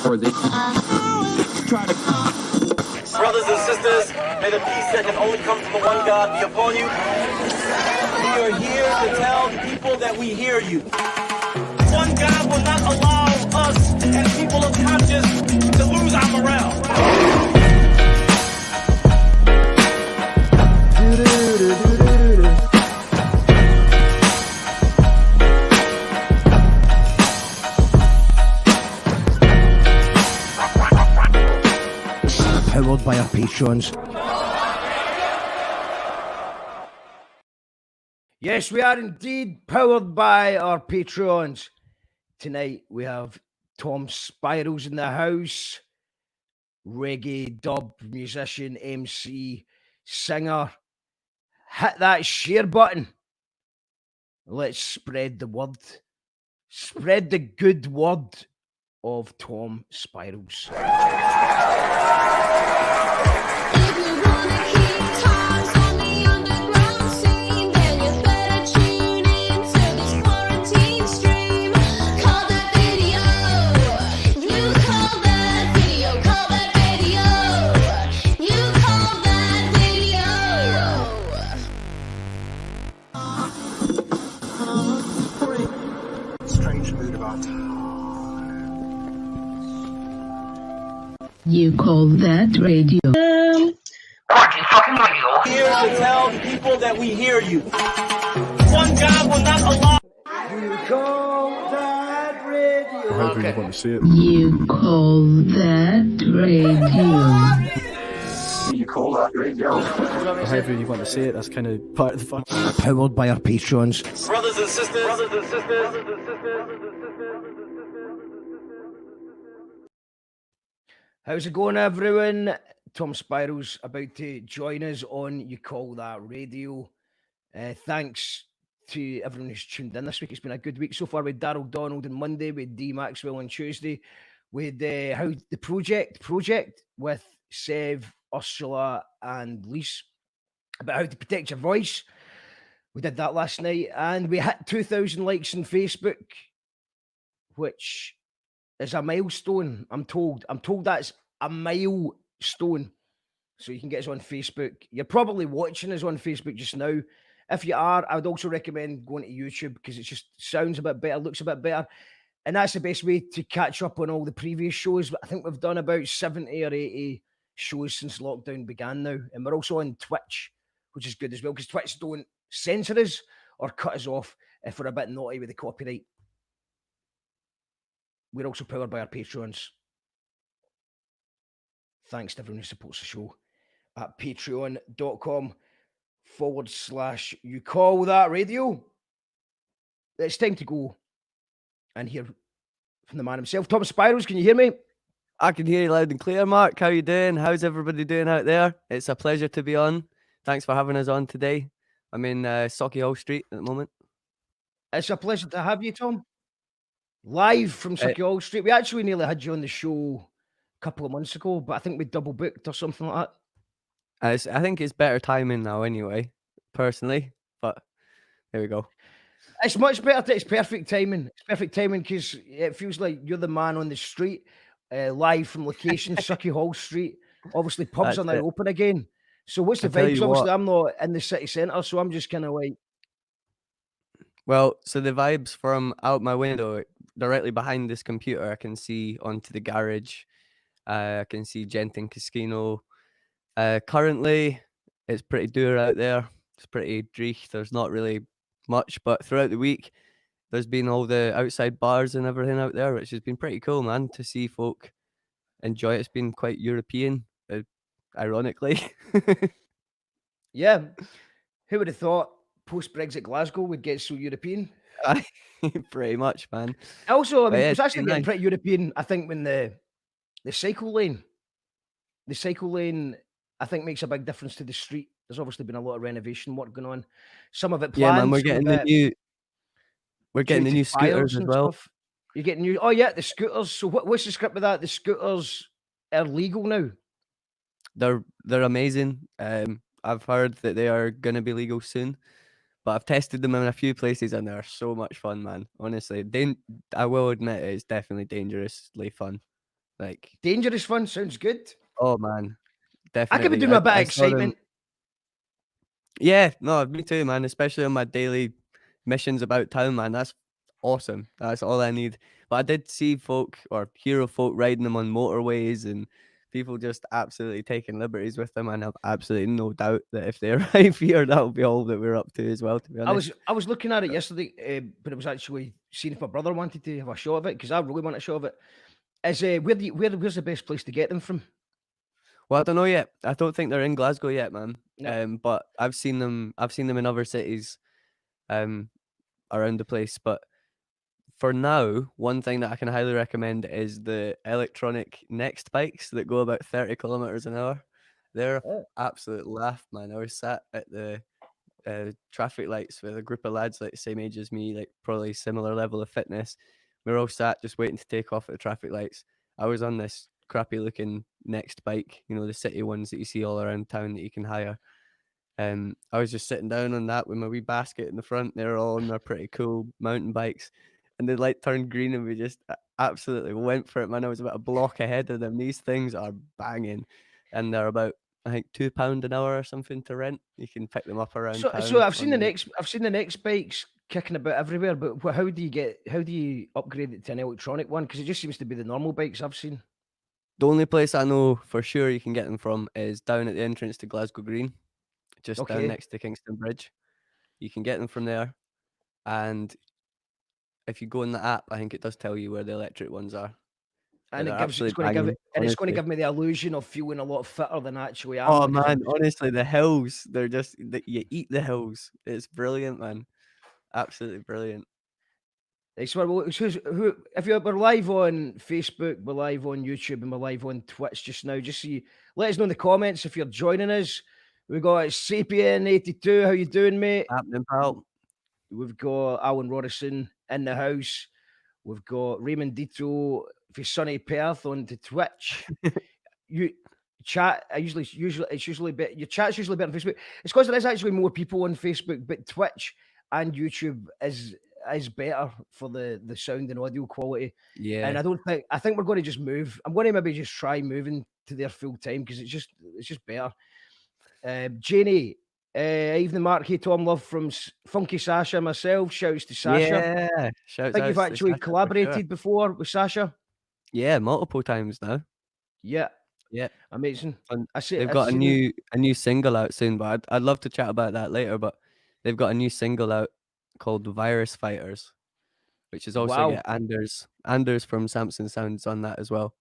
or they try to. Brothers and sisters, may the peace that can only come from the one God be upon you. We are here to tell the people that we hear you. One God will not allow us and people of conscience to lose our morale. Powered by our patrons. Yes, we are indeed powered by our patrons. Tonight we have Tom Spirals in the house, reggae dub musician, MC, singer. Hit that share button. Let's spread the word. Spread the good word of Tom Spirals. Strange mood about You call that radio? Here to tell the people that we hear you. One God will not allow. You call that radio. However you want to say it. You call that radio? you call that radio. However you want to say it, that's kind of part of the fun. Powered by our patrons. Brothers and sisters. How's it going, everyone? Tom Spirals about to join us on You Call That Radio. Thanks to everyone who's tuned in this week. It's been a good week so far with Daryl Donald on Monday, with D Maxwell on Tuesday, with how the project with Sev, Ursula, and Lise about how to protect your voice. We did that last night, and we hit 2,000 likes on Facebook, which is a milestone. I'm told that's a milestone. So you can get us on Facebook. You're probably watching us on Facebook just now. If you are, I would also recommend going to YouTube because it just sounds a bit better, looks a bit better. And that's the best way to catch up on all the previous shows. I think we've done about 70 or 80 shows since lockdown began now. And we're also on Twitch, which is good as well because Twitch don't censor us or cut us off if we're a bit naughty with the copyright. We're also powered by our patrons. Thanks to everyone who supports the show at patreon.com/You Call That Radio. It's time to go and hear from the man himself. Tom Spirals, can you hear me? I can hear you loud and clear, Mark. How you doing? How's everybody doing out there? It's a pleasure to be on. Thanks for having us on today. I'm in Sauchiehall Street at the moment. It's a pleasure to have you, Tom. Live from Sauchiehall Street. We actually nearly had you on the show a couple of months ago, but I think we double booked or something like that. I think it's better timing now anyway, personally, but there we go. It's much better. It's perfect timing. It's perfect timing because it feels like you're the man on the street, live from location, Sauchiehall Street. Obviously, pubs are now open again. So what's the vibes? Obviously, I'm not in the city centre, so I'm just kind of like... Well, so the vibes from out my window, directly behind this computer, I can see onto the garage. I can see Genting Casino. Currently, it's pretty dour out there. It's pretty dreich. There's not really much, but throughout the week, there's been all the outside bars and everything out there, which has been pretty cool, man, to see folk enjoy it. It's been quite European, ironically. Yeah. Who would have thought post-Brexit Glasgow would get so European? Pretty much, man. Also, I mean, it was actually getting pretty European, I think, when the cycle lane, I think, makes a big difference to the street. There's obviously been a lot of renovation work going on. Some of it planned. Yeah, man, we're getting the new scooters as well. Stuff. You're getting new. Oh yeah, the scooters. So what's the script with that? The scooters are legal now. They're amazing. I've heard that they are going to be legal soon, but I've tested them in a few places and they're so much fun, man. Honestly, I will admit it's definitely dangerously fun. Like, Dangerous fun sounds good. oh man, I definitely. could be doing a bit of I saw them- excitement. Yeah, no, me too, man. Especially on my daily missions about town, man. That's awesome. That's all I need. But I did see folk or hear of folk riding them on motorways and people just absolutely taking liberties with them. And I've absolutely no doubt that if they arrive here, that'll be all that we're up to as well. To be honest, I was looking at it yesterday, but it was actually seeing if my brother wanted to have a shot of it because I really want a shot of it. Is where's the best place to get them from? well, I don't know yet. I don't think they're in Glasgow yet, man. No. But I've seen them. I've seen them in other cities, around the place. But for now, one thing that I can highly recommend is the electronic Next bikes that go about 30 kilometers an hour. They're Oh. absolute laugh, man. I was sat at the traffic lights with a group of lads like the same age as me, like probably similar level of fitness. We were all sat just waiting to take off at the traffic lights. I was on this crappy looking Next bike, you know, the city ones that you see all around town that you can hire. I was just sitting down on that with my wee basket in the front. They were all on their pretty cool mountain bikes, and the light turned green, and we just absolutely went for it, man. I was about a block ahead of them. These things are banging, and they're about, I think, £2 an hour or something to rent. You can pick them up around So town. I've seen the next bikes kicking about everywhere, but how do you upgrade it to an electronic one? Because it just seems to be the normal bikes I've seen. The only place I know for sure you can get them from is down at the entrance to Glasgow Green, just down Okay. next to Kingston Bridge. You can get them from there, and if you go in the app, I think it does tell you where the electric ones are. And they're it's absolutely going to give banging, it's going to honestly. give me the illusion of feeling a lot fitter than I actually am. Oh because man, honestly, the hills, they're just you eat the hills. It's brilliant, man. Absolutely brilliant. It's who if you're we're live on Facebook, we're live on YouTube, and we're live on Twitch just now. Just see, let us know in the comments if you're joining us. We've got Sapien82. How you doing, mate? Happening, pal. We've got Alan Rodison in the house. We've got Raymond Dito for sunny Perth on to Twitch. You chat. It's usually better. Your chat's usually better on Facebook. It's because there is actually more people on Facebook, but Twitch and YouTube is better for the sound and audio quality. Yeah. And I think we're going to just move. I'm going to maybe just try moving to there full time because it's just better. Janie, evening, Mark. Hey, Tom, love from Funky Sasha, myself. Shouts to Sasha. Yeah. I think you've actually collaborated before with Sasha. Yeah, multiple times now. Yeah. Yeah. Amazing. And They've got a new single out soon, but I'd love to chat about that later. But they've got a new single out called Virus Fighters, which is also got Anders from Samson Sounds on that as well.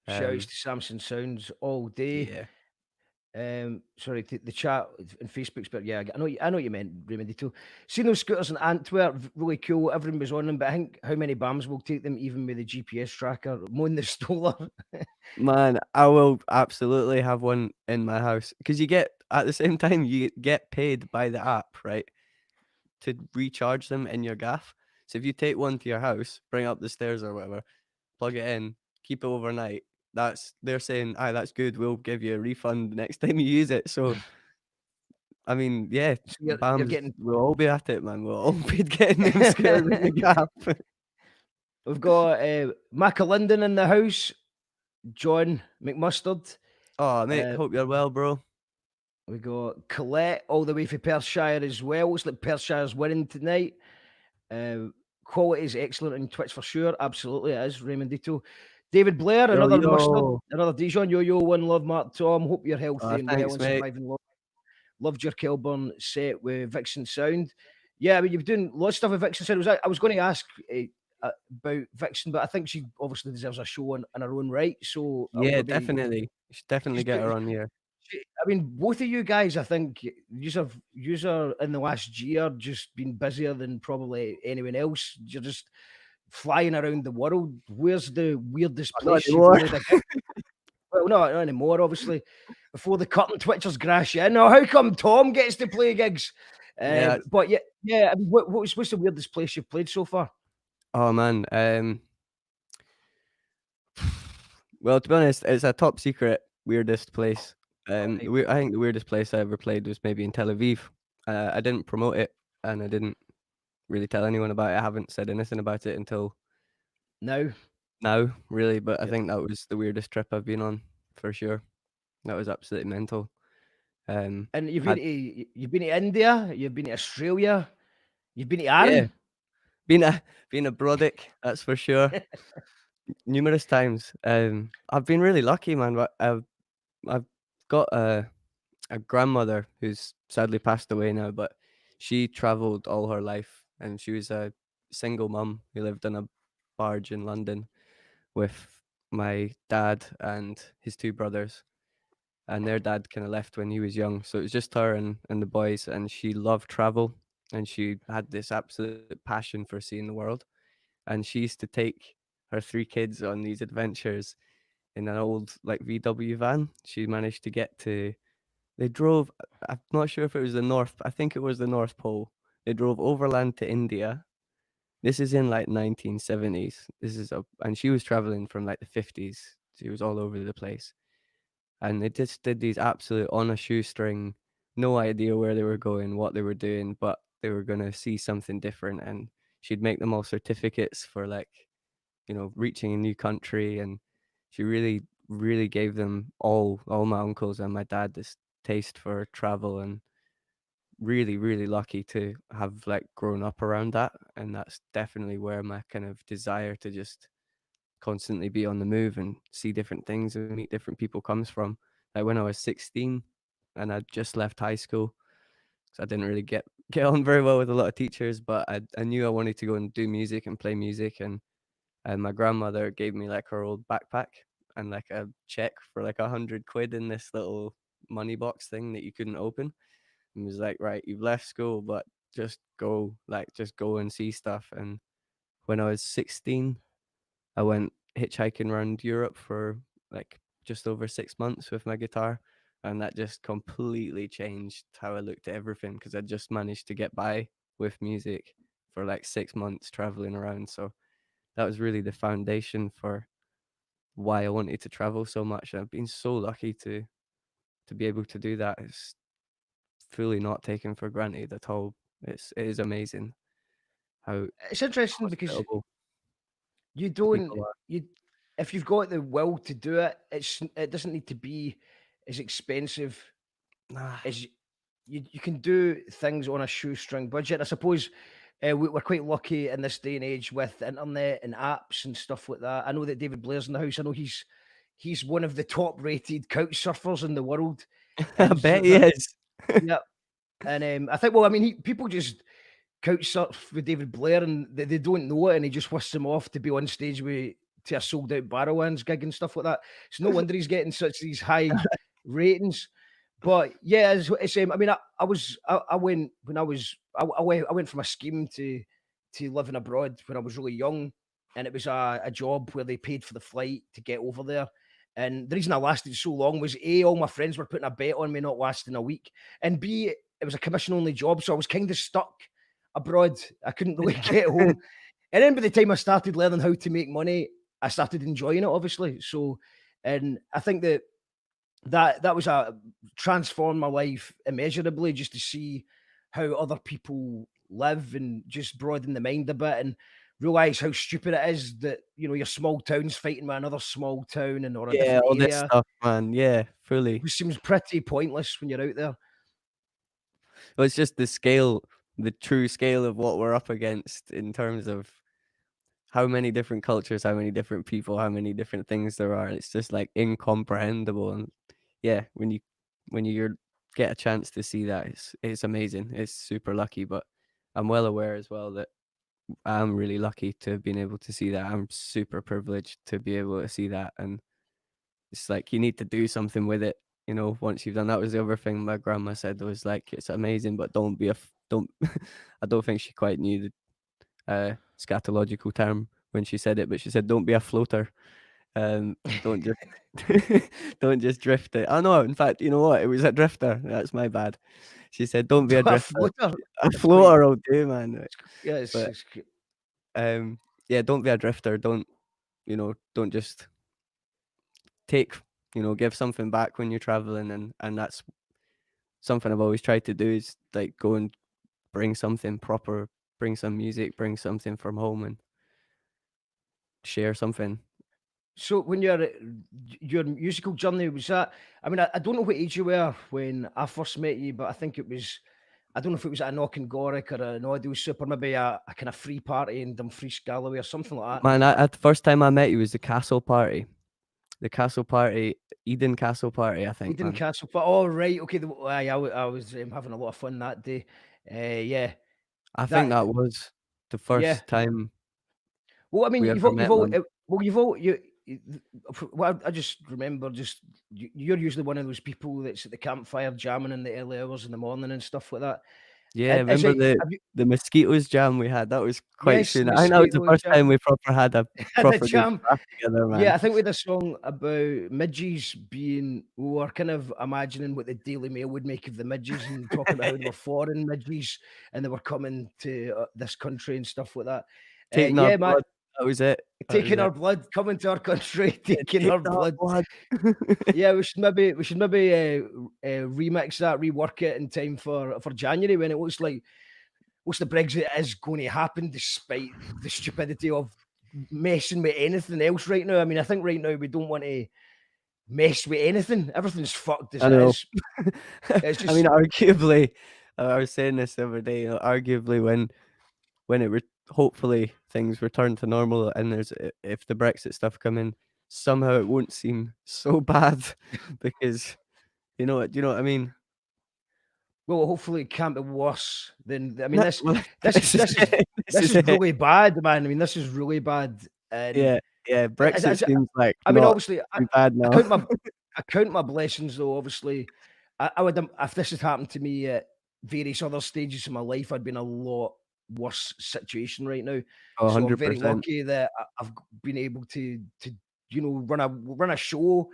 Shouts to Samson Sounds all day. Yeah. Sorry, the chat and Facebook's, but yeah, I know what you meant, Raymond too. Seen those scooters in Antwerp, really cool. Everyone was on them, but I think how many BAMs will take them, even with the GPS tracker? Moan the stoler. Man, I will absolutely have one in my house because you get at the same time you get paid by the app, right, to recharge them in your gaff. So if you take one to your house, bring it up the stairs or whatever, plug it in, keep it overnight. They're saying, that's good. We'll give you a refund the next time you use it. So, I mean, yeah, you're BAMs, we'll all be at it, man. We'll all be getting them scared in the gap. We've got Macca Linden in the house, John McMustard. Oh, mate, hope you're well, bro. We got Colette all the way from Perthshire as well. Looks like Perthshire's winning tonight. Quality is excellent on Twitch for sure. Absolutely, it is. Raymond Dito. David Blair, another mustard, another Dijon. Yo, one love, Mark Tom. Hope you're healthy and well and surviving long. Loved your Kelburn set with Vixen Sound. Yeah, I mean, you're doing lots of stuff with Vixen Sound. I was going to ask about Vixen, but I think she obviously deserves a show in her own right. So yeah, definitely. You should definitely get her on here. I mean, both of you guys, I think you're in the last year just been busier than probably anyone else. You're just flying around the world. Where's the weirdest place you've played again? Well, not anymore, obviously. Before the curtain twitchers crash in. Now, how come Tom gets to play gigs? But yeah. I mean, what's the weirdest place you've played so far? Oh man, well, to be honest, it's a top secret weirdest place. I think the weirdest place I ever played was maybe in Tel Aviv. I didn't promote it, and I didn't really tell anyone about it. I haven't said anything about it until now. now, really, but I Yeah. think that was the weirdest trip I've been on for sure. That was absolutely mental. And Had you've been to India, you've been to Australia, you've been to yeah, Ireland. been a Brodick, that's for sure. Numerous times. I've been really lucky, man. But I've got a grandmother who's sadly passed away now, but she traveled all her life, and she was a single mum who lived on a barge in London with my dad and his two brothers. And their dad kind of left when he was young, so it was just her and the boys. And she loved travel, and she had this absolute passion for seeing the world. And she used to take her three kids on these adventures in an old like VW van. She managed to get to they drove I'm not sure if it was the North, I think it was the North Pole. They drove overland to India. This is in like 1970s. And she was traveling from like the 50s. She was all over the place. And they just did these absolute on a shoestring, no idea where they were going, what they were doing, but they were gonna see something different. And she'd make them all certificates for like, reaching a new country. And she really, really gave them all my uncles and my dad this taste for travel. And really, really lucky to have like grown up around that. And that's definitely where my kind of desire to just constantly be on the move and see different things and meet different people comes from. Like when I was 16 and I just left high school, because I didn't really get on very well with a lot of teachers, but I knew I wanted to go and do music and play music. And my grandmother gave me like her old backpack and like a check for like 100 quid in this little money box thing that you couldn't open, and was like, right, you've left school, but just go and see stuff. And when I was 16, I went hitchhiking around Europe for like just over 6 months with my guitar. And that just completely changed how I looked at everything, because I just managed to get by with music for like 6 months traveling around. So that was really the foundation for why I wanted to travel so much. And I've been so lucky to be able to do that. It's fully not taken for granted at all. It is amazing how It's interesting because hospitable you don't people are. you if you've got the will to do it, it doesn't need to be as expensive Nah. as you can do things on a shoestring budget. I suppose we're quite lucky in this day and age with internet and apps and stuff like that. I know that David Blair's in the house. I know he's one of the top rated couch surfers in the world, I and bet he is. yeah. And I think, well, I mean, people just couch surf with David Blair and they don't know it, and he just whisks them off to be on stage to a sold out Barrowlands gig and stuff like that. It's no wonder he's getting such these high ratings. But yeah, it's I mean, I went when I went from a scheme to living abroad when I was really young, and it was a job where they paid for the flight to get over there. And the reason I lasted so long was A, all my friends were putting a bet on me not lasting a week, and B, it was a commission only job, so I was kind of stuck abroad. I couldn't really get home. And then by the time I started learning how to make money, I started enjoying it, obviously. So, and I think that was a transformed my life immeasurably, just to see how other people live and just broaden the mind a bit and realize how stupid it is that your small town's fighting with another small town and or a Yeah, different all this area, stuff, man. Yeah, fully. which seems pretty pointless when you're out there. Well, it's just the true scale of what we're up against in terms of how many different cultures, how many different people, how many different things there are. It's just like incomprehensible. And yeah, when you get a chance to see that, it's amazing. It's super lucky. But I'm well aware as well that I'm really lucky to have been able to see that. I'm super privileged to be able to see that. And it's like you need to do something with it, once you've done. That was the other thing my grandma said, was like, it's amazing, but don't I don't think she quite knew the scatological term when she said it, but she said, don't be a floater. Don't just don't just drift it. Oh no, in fact, you know what? It was a drifter. That's my bad. She said, don't be a A drifter. floater. A It's quite, floater will do, man. yeah, But yeah, don't be a drifter. Don't just take, give something back when you're traveling. And that's something I've always tried to do, is like go and bring something proper, bring some music, bring something from home and share something. So when your musical journey was that? I mean, I don't know what age you were when I first met you, but I think it was. I don't know if it was at a Knockengorrick or an Audio Super, maybe a kind of free party in Dumfries Galloway or something like that. Man, at the first time I met you was the Castle Party. The Castle Party, Eden Castle Party, I think, Eden man. Castle, but oh right, okay. I was having a lot of fun that day. Yeah, I think that that was the yeah. first time Well, I mean, we ever met, man. you've all well, I just remember you're usually one of those people that's at the campfire jamming in the early hours in the morning and stuff like that. Yeah, Is remember it? Have you? the Mosquitoes jam we had? That was quite Yes, soon. I think that was the Mosquito first time Jam we proper had a and the proper good jam. laugh together, Yeah, man. I think we had a song about midges being. We were kind of imagining what the Daily Mail would make of the midges and talking about how they were foreign midges and they were coming to this country and stuff like that. Taking our Yeah, man, blood. That was it. That was taking our it. blood, coming to our country, Yeah, taking take our our blood. blood. Yeah, we should maybe remix that, rework it in time for January when it looks like the Brexit is going to happen, despite the stupidity of messing with anything else right now. I mean, I think right now we don't want to mess with anything. Everything's fucked as I it know. is. It's I mean, just arguably, I was saying this the other day. Arguably, when it hopefully things return to normal, and if the Brexit stuff come in, somehow it won't seem so bad because you know what? Do you know what I mean? well, hopefully it can't be worse than. I mean, No, this well, this is this is it. this is It. really bad, man. I mean, this is really bad. And Yeah, yeah. as, Brexit as, seems like I mean, not obviously, too bad I now. count my I count my blessings though. Obviously, I would if this had happened to me at various other stages of my life, I'd be in a lot worse situation right now. Oh, So I'm very 100%. lucky that I've been able to run a show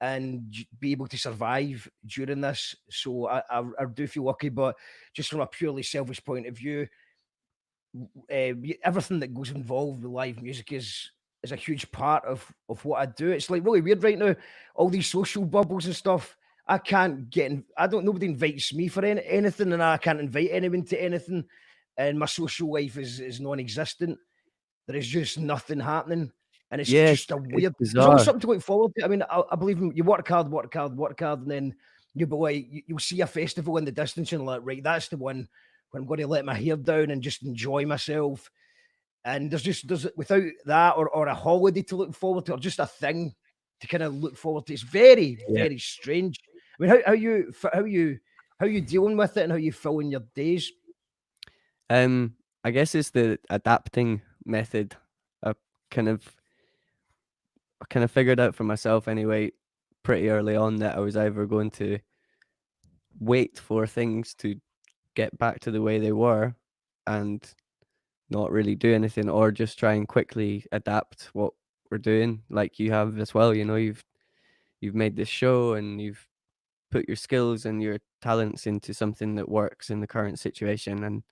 and be able to survive during this. So I do feel lucky, but just from a purely selfish point of view, everything that goes involved with live music is a huge part of what I do. It's like really weird right now. All these social bubbles and stuff. I can't get in. I don't. Nobody invites me for anything, and I can't invite anyone to anything. And my social life is non-existent. There is just nothing happening, and it's Yeah, just a it's weird. There's always bizarre. something to look forward to. I mean, I believe you work hard, and then you'll be like, you'll see a festival in the distance, and like, right, that's the one when I'm going to let my hair down and just enjoy myself. And there's without that or a holiday to look forward to, or just a thing to kind of look forward to. It's very, Yeah. very strange. I mean, how you dealing with it and how you filling your days? I guess it's the adapting method. I kind of figured out for myself anyway, pretty early on, that I was either going to wait for things to get back to the way they were and not really do anything, or just try and quickly adapt what we're doing, like you have as well. You know, you've made this show and you've put your skills and your talents into something that works in the current situation, and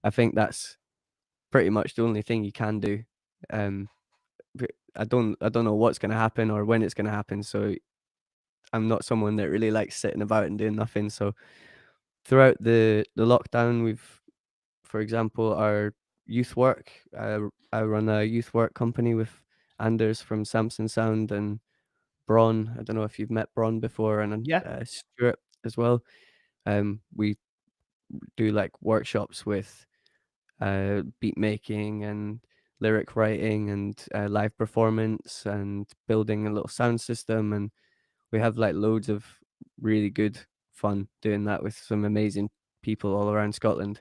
I think that's pretty much the only thing you can do. But I don't know what's going to happen or when it's going to happen, so I'm not someone that really likes sitting about and doing nothing. So throughout the lockdown, we've, for example, our youth work. I run a youth work company with Anders from Samson Sound and Bron. I don't know if you've met Bron before, and Yeah. Stuart as well. We do like workshops with beat making and lyric writing and live performance and building a little sound system, and we have like loads of really good fun doing that with some amazing people all around Scotland.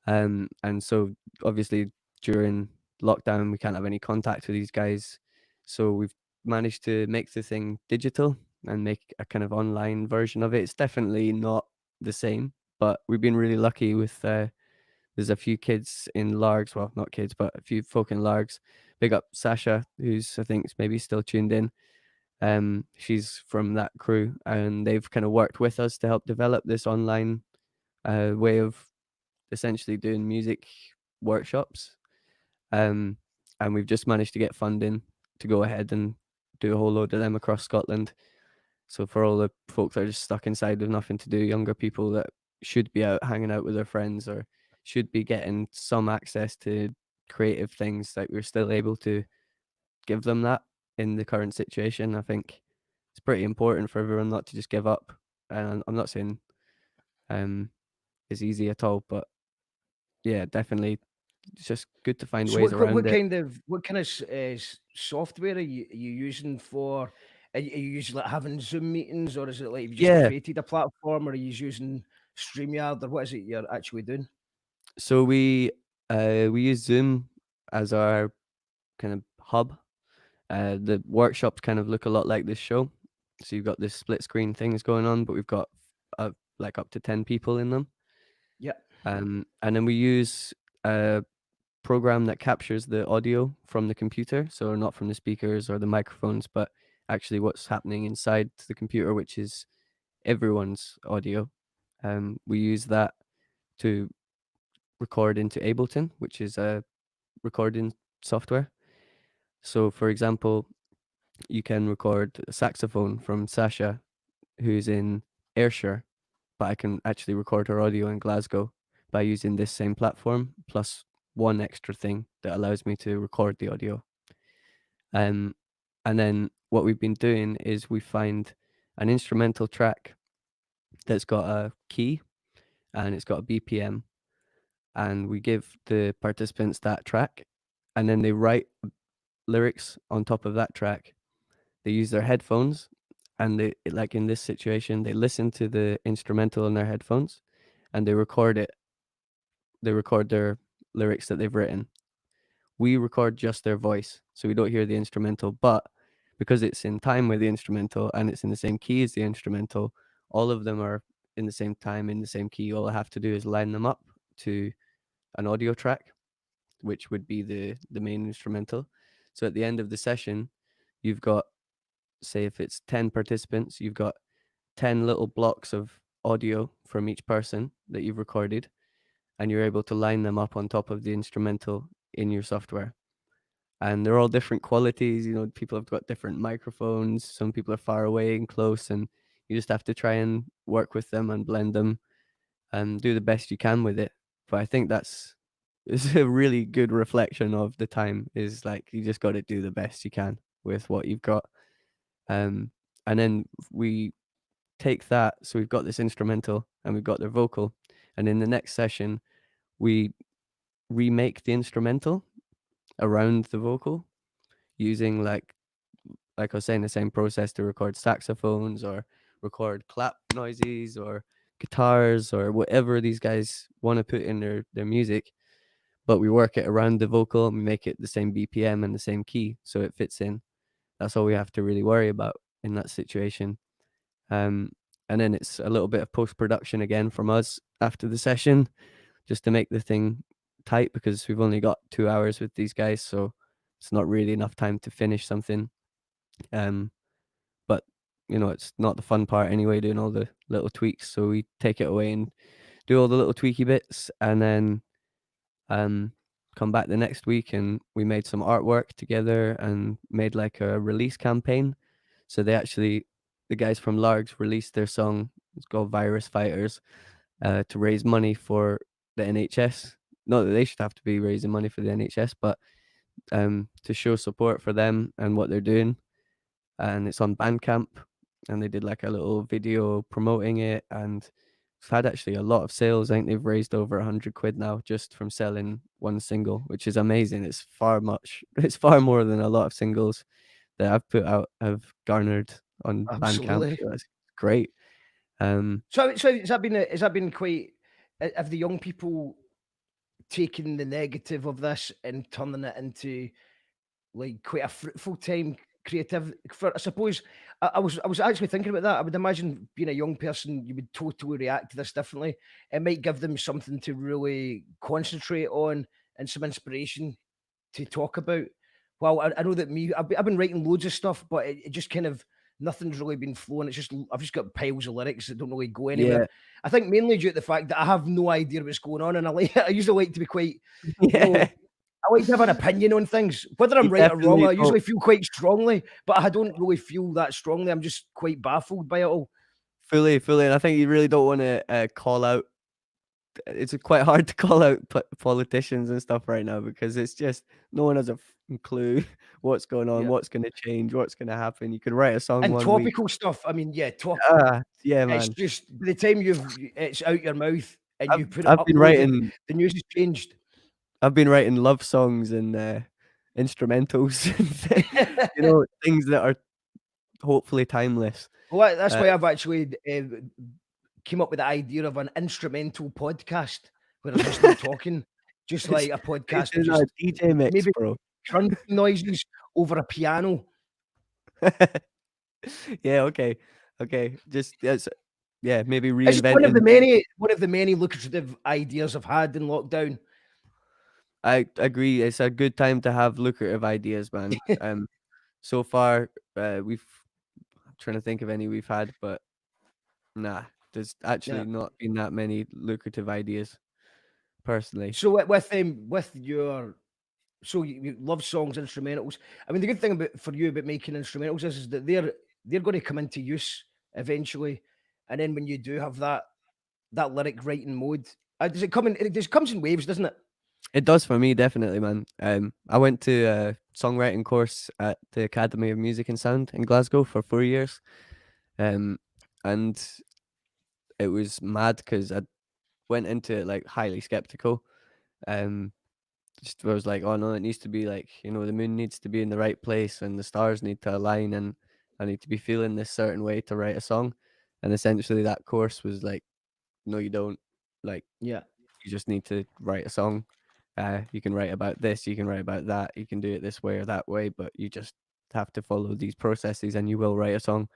And so obviously during lockdown we can't have any contact with these guys, so we've managed to make the thing digital and make a kind of online version of it. It's definitely not the same, but we've been really lucky with there's a few kids in Largs, well, not kids, but a few folk in Largs. Big up Sasha, who's I think is maybe still tuned in. She's from that crew, and they've kind of worked with us to help develop this online way of essentially doing music workshops. And we've just managed to get funding to go ahead and do a whole load of them across Scotland. So for all the folks that are just stuck inside with nothing to do, younger people that should be out hanging out with their friends or should be getting some access to creative things, like we're still able to give them that in the current situation. I think it's pretty important for everyone not to just give up. And I'm not saying it's easy at all, but yeah, definitely it's just good to find So ways around what it. kind of software are you using for? Are you using like having Zoom meetings, or is it like you've just Yeah. created a platform, or are you using StreamYard, or what is it you're actually doing? So we use Zoom as our kind of hub. The workshops kind of look a lot like this show. So you've got this split screen things going on, but we've got like up to 10 people in them. Yeah. And then we use a program that captures the audio from the computer, so not from the speakers or the microphones, but actually what's happening inside the computer, which is everyone's audio. We use that to record into Ableton, which is a recording software. So, for example, you can record a saxophone from Sasha, who's in Ayrshire, but I can actually record her audio in Glasgow by using this same platform, plus one extra thing that allows me to record the audio. And then what we've been doing is we find an instrumental track that's got a key and it's got a BPM, and we give the participants that track, and then they write lyrics on top of that track. They use their headphones, and they, like in this situation, they listen to the instrumental in their headphones and they record it. They record their lyrics that they've written. We record just their voice, so we don't hear the instrumental, but because it's in time with the instrumental and it's in the same key as the instrumental, all of them are in the same time, in the same key. All I have to do is line them up to an audio track, which would be the main instrumental. So at the end of the session, you've got, say if it's 10 participants, you've got 10 little blocks of audio from each person that you've recorded, and you're able to line them up on top of the instrumental in your software. And they're all different qualities. You know, people have got different microphones. Some people are far away and close, and you just have to try and work with them and blend them and do the best you can with it. But I think it's a really good reflection of the time, is like you just got to do the best you can with what you've got. And then we take that, so we've got this instrumental and we've got their vocal, and in the next session we remake the instrumental around the vocal using like I was saying, the same process to record saxophones or record clap noises or guitars or whatever these guys want to put in their music, but we work it around the vocal and we make it the same BPM and the same key so it fits in. That's all we have to really worry about in that situation. And then it's a little bit of post-production again from us after the session, just to make the thing tight, because we've only got 2 hours with these guys, so it's not really enough time to finish something. But you know, it's not the fun part anyway, doing all the little tweaks. So we take it away and do all the little tweaky bits, and then come back the next week, and we made some artwork together and made like a release campaign. So the guys from Largs released their song, it's called Virus Fighters, to raise money for the NHS. Not that they should have to be raising money for the NHS, but to show support for them and what they're doing. And it's on Bandcamp, and they did like a little video promoting it, and it's had actually a lot of sales. I think they've raised over 100 quid now just from selling one single, which is amazing. It's far more than a lot of singles that I've put out have garnered on Absolutely. Bandcamp. So that's great. So has that been quite? Have the young people taken the negative of this and turning it into like quite a fruitful time creative? For I suppose I was actually thinking about that. I would imagine being a young person, you would totally react to this differently. It might give them something to really concentrate on and some inspiration to talk about. Well, I know that I've been writing loads of stuff, but it just kind of nothing's really been flowing. It's just I've just got piles of lyrics that don't really go anywhere. Yeah. I think mainly due to the fact that I have no idea what's going on, and I usually like to be quite, you know, Yeah. I like to have an opinion on things, whether I'm You right or wrong. definitely I usually don't. feel quite strongly, but I don't really feel that strongly. I'm just quite baffled by it all. Fully, and I think you really don't want to call out. It's quite hard to call out politicians and stuff right now, because it's just no one has fucking clue what's going on, Yeah. what's going to change, what's going to happen. You could write a song And 1 week. topical stuff. I mean, yeah, Yeah, it's man. just by the time it's out your mouth and you put it I've been uploaded, writing the news has changed. I've been writing love songs and instrumentals, you know, things that are hopefully timeless. Well, that's Uh, why I've actually came up with the idea of an instrumental podcast where I'm just not talking, just It's like a podcast of it's a just DJ mix, maybe bro. crunching noises over a piano. Yeah, okay. Just maybe It's reinventing. one of the many lucrative ideas I've had in lockdown. I agree. It's a good time to have lucrative ideas, man. So far, I'm trying to think of any we've had, but nah, there's actually Yeah. not been that many lucrative ideas, personally. So with your you love songs, instrumentals. I mean, the good thing for you about making instrumentals is that they're going to come into use eventually, and then when you do have that lyric writing mode, does it come in? It just comes in waves, doesn't it? It does for me, definitely, man. I went to a songwriting course at the Academy of Music and Sound in Glasgow for 4 years, and it was mad because I went into it like highly skeptical. Just I was like, oh no, it needs to be like, you know, the moon needs to be in the right place and the stars need to align, and I need to be feeling this certain way to write a song. And essentially, that course was like, no, you don't. Like, Yeah. you just need to write a song. You can write about this, you can write about that, you can do it this way or that way, but you just have to follow these processes and you will write a song.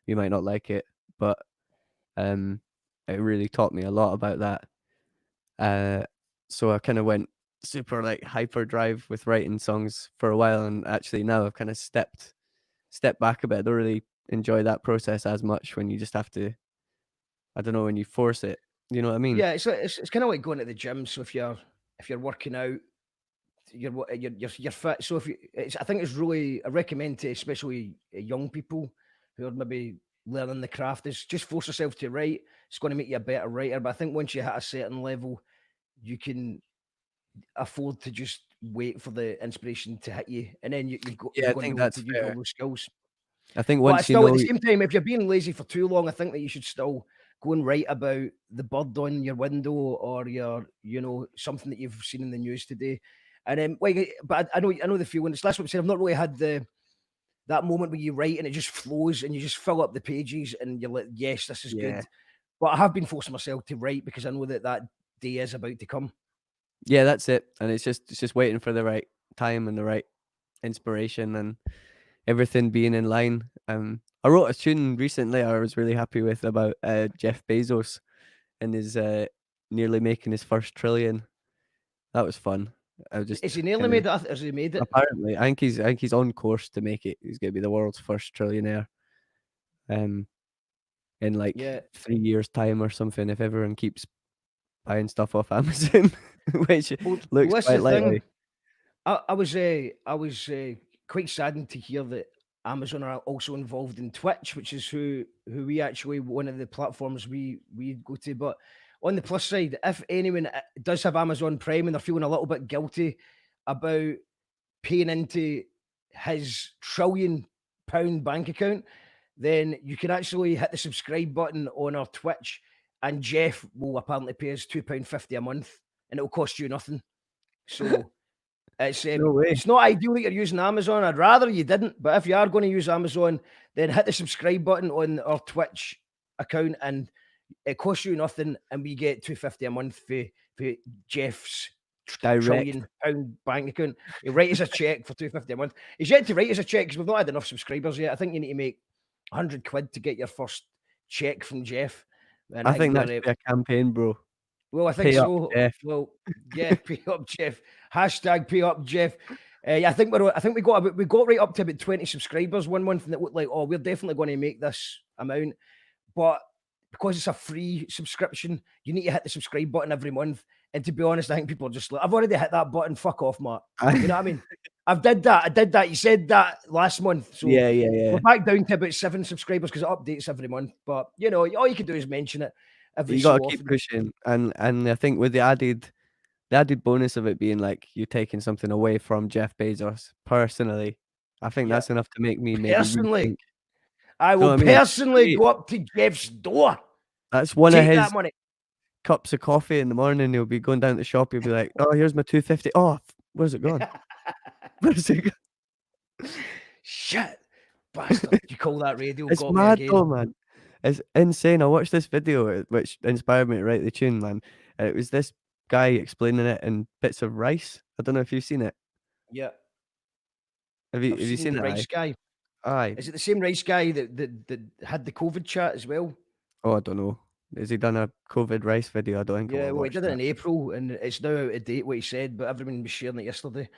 You might not like it, but it really taught me a lot about that. So I kind of went super like hyperdrive with writing songs for a while, and actually now I've kind of stepped back a bit. I don't really enjoy that process as much when you just have to, I don't know, when you force it. You know what I mean? Yeah, it's kind of like going to the gym. So if you're working out, you're fit. So if I think it's really I recommend to especially young people who are maybe learning the craft is just force yourself to write. It's going to make you a better writer. But I think once you hit a certain level, you can afford to just wait for the inspiration to hit you, and then you've got Yeah, you're I going to think be able that's to use all fair. those skills. I think But once you still, at know, the same time, if you're being lazy for too long, I think that you should still go and write about the bird on your window or something that you've seen in the news today. And then, but I know the feeling. It's that's what I'm saying. I've not really had that moment where you write and it just flows and you just fill up the pages and you're like, yes, this is yeah, good. But I have been forcing myself to write because I know that day is about to come. yeah, that's it. And it's just waiting for the right time and the right inspiration and everything being in line. I wrote a tune recently I was really happy with about Jeff Bezos and his nearly making his first trillion. That was fun. I just Is he nearly kinda, made it? Has he made it? apparently, I think he's on course to make it. He's gonna be the world's first trillionaire. Um, in like Yeah. 3 years' time or something, if everyone keeps buying stuff off Amazon, which Well, looks that's quite the likely. thing. I was quite saddened to hear that Amazon are also involved in Twitch, which is who we actually one of the platforms we go to. But on the plus side, if anyone does have Amazon Prime and they're feeling a little bit guilty about paying into his £1 trillion bank account, then you can actually hit the subscribe button on our Twitch, and Jeff will apparently pay us £2.50 a month, and it'll cost you nothing. So. No way. It's not ideal that you're using Amazon. I'd rather you didn't. But if you are going to use Amazon, then hit the subscribe button on our Twitch account, and it costs you nothing, and we get £2.50 a month for Jeff's Direct. £1 trillion bank account. He write us a check for £2.50 a month. He's yet to write us a check because we've not had enough subscribers yet. I think you need to make £100 to get your first check from Jeff. And I think that we're, should be a campaign, bro. well, I think Pay up, so. Jeff. Well, yeah, pay up, Jeff. Hashtag pay up, Jeff. I think we got right up to about 20 subscribers one month, and it looked like, oh, we're definitely going to make this amount. But because it's a free subscription, you need to hit the subscribe button every month. And to be honest, I think people are just like, I've already hit that button. Fuck off, Matt. You know what I mean? I did that. You said that last month. So Yeah. we're back down to about 7 subscribers because it updates every month. But all you can do is mention it every You so gotta often. keep pushing, and I think with the added the added bonus of it being like you're taking something away from Jeff Bezos personally. I think Yeah. that's enough to make me maybe Personally, rethink. I You know will what I mean? personally Great. go up to Jeff's door, That's one of take that his money. cups of coffee in the morning. He'll be going down to the shop. He'll be like, "Oh, here's my 250. Oh, where's it gone? Where's it gone?" Shit, bastard! You call that radio? It's Got me mad again. though, man. It's insane. I watched this video which inspired me to write the tune, man. It was this guy explaining it in bits of rice. I don't know if you've seen it. Yeah, Have I've you seen seen the it? rice guy. Aye. Is it the same rice guy that had the COVID chat as well? Oh, I don't know. Has he done a COVID rice video? I don't think I Yeah, will well, he watch did it that. in April, and it's now out of date what he said, but everyone was sharing it yesterday.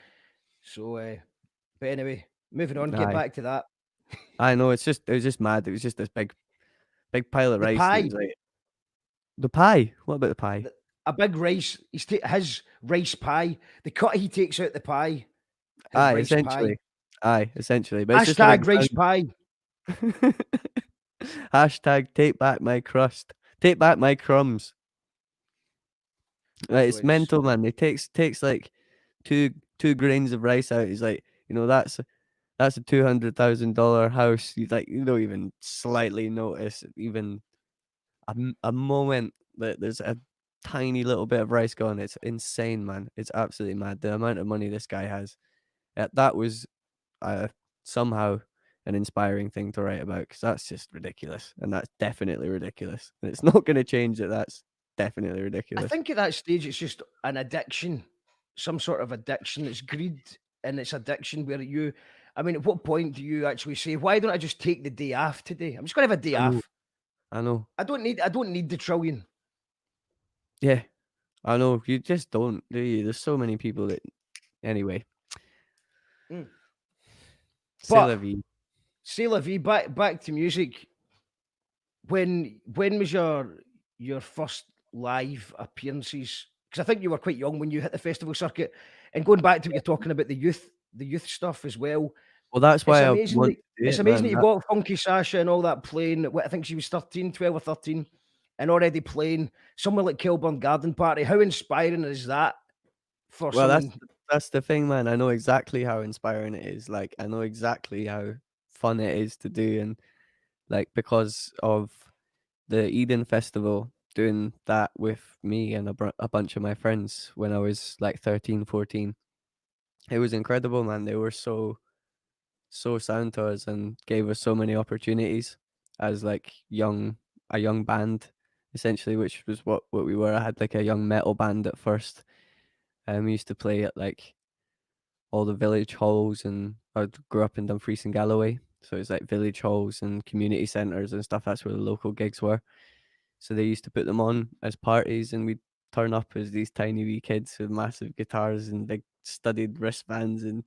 So, but anyway, moving on. Get Aye. back to that. I know. It was just mad. It was just this big pile of The rice. And it pie, was like the pie. What about the pie? a big rice. His rice pie. The cut he takes out the pie. His Aye, rice essentially. pie. Aye, essentially. But it's just a Hashtag big rice pie. Hashtag take back my crust. Take back my crumbs. Right, it's So mental, man. He takes like two grains of rice out. He's like, that's a $200,000 house. He's like, you don't even slightly notice even a moment that there's a tiny little bit of rice gone. It's insane, man. It's absolutely mad. The amount of money this guy has. That was somehow an inspiring thing to write about because that's just ridiculous, and that's definitely ridiculous. And it's not going to change it. That's definitely I ridiculous. think at that stage it's just an addiction, some sort of addiction. It's greed and it's addiction where I mean, at what point do you actually say, why don't I just take the day off today? I'm just gonna have a day I know. off. I know. I don't need the trillion. Yeah, I know. You just don't, do you? There's so many people that. Anyway. Mm. C'est la But vie. c'est la vie, back to music. When was your first live appearances? Because I think you were quite young when you hit the festival circuit. And going back to what you're talking about, the youth stuff as well. Well, that's It's why I amazing want that to do it's it, amazing man. that you got Funky Sasha and all that playing. I think she was 13, 12 or 13, and already playing somewhere like Kilburn Garden Party. How inspiring is that for Well, someone? that's the thing, man. I know exactly how inspiring it is. Like, I know exactly how fun it is to do, and like because of the Eden Festival, doing that with me and a bunch of my friends when I was like 13, 14. It was incredible, man. They were so sound to us and gave us so many opportunities as like a young band essentially, which was what we were. I had like a young metal band at first. We used to play at like all the village halls, and I grew up in Dumfries and Galloway, so it's like village halls and community centres and stuff. That's where the local gigs were. So they used to put them on as parties, and we'd turn up as these tiny wee kids with massive guitars and big studded wristbands and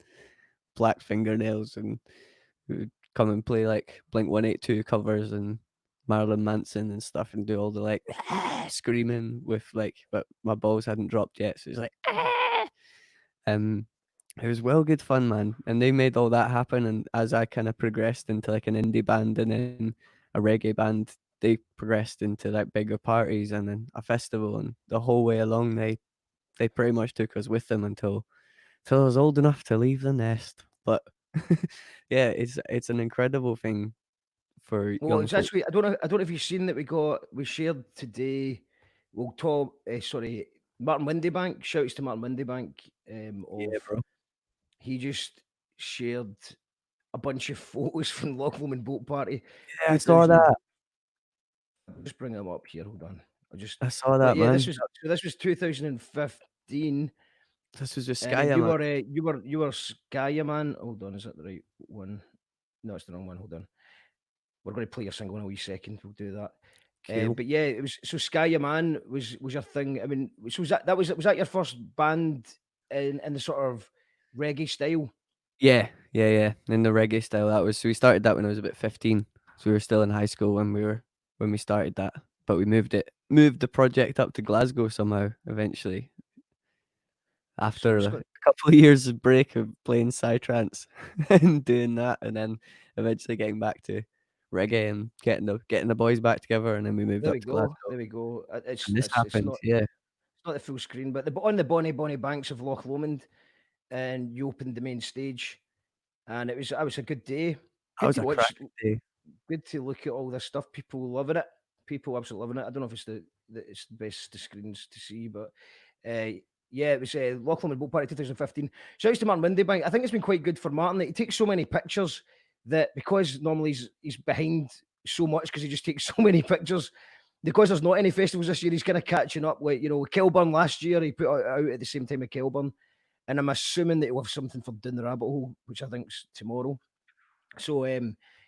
black fingernails, and we would come and play like Blink-182 covers and Marilyn Manson and stuff, and do all the like screaming with like, but my balls hadn't dropped yet, so it's like it was well good fun, man. And they made all that happen, and as I kind of progressed into like an indie band and then a reggae band, they progressed into like bigger parties and then a festival, and the whole way along they pretty much took us with them until I was old enough to leave the nest. But yeah, it's an incredible thing for Well, young it's folk. actually I don't know if you've seen that we shared today. Well, Tom, sorry, Martin Windybank. Shouts to Martin Windybank. Yeah, bro. He just shared a bunch of photos from Loch Lomond Boat Party. Yeah, I saw that. I'll just bring them up here. Hold on. I saw that, Yeah, man. this was 2015. This was just And Skya, you man. were Skya Man. Hold on, is that the right one? No, it's the wrong one. Hold on. We're going to play your single in a wee second. We'll do that. Cool. But yeah, it was so Skya Man was your thing. I mean, so was that your first band in the sort of reggae style? Yeah. In the reggae style, that was. So we started that when I was about 15. So we were still in high school when we started that, but we moved the project up to Glasgow somehow eventually. After it's a got- couple of years of break of playing psytrance and doing that, and then eventually getting back to reggae and getting the boys back together, and then we moved There up we to go. Glasgow. There we go. And this It's happened, not yeah. not the full screen, but on the bonny banks of Loch Lomond, and you opened the main stage, and it was a good day. That Good was to a watch. cracking day. Good to look at all this stuff. People loving it. People absolutely loving it. I don't know if it's it's the best the screens to see, but yeah, it was Loch Lomond Boat Party 2015. Shouts to Martin Windybank. I think it's been quite good for Martin. He takes so many pictures that because normally he's behind so much because he just takes so many pictures. Because there's not any festivals this year, he's kind of catching up with, Kelburn last year, he put it out at the same time as Kelburn. And I'm assuming that he'll have something for Down the Rabbit Hole, which I think's tomorrow. So,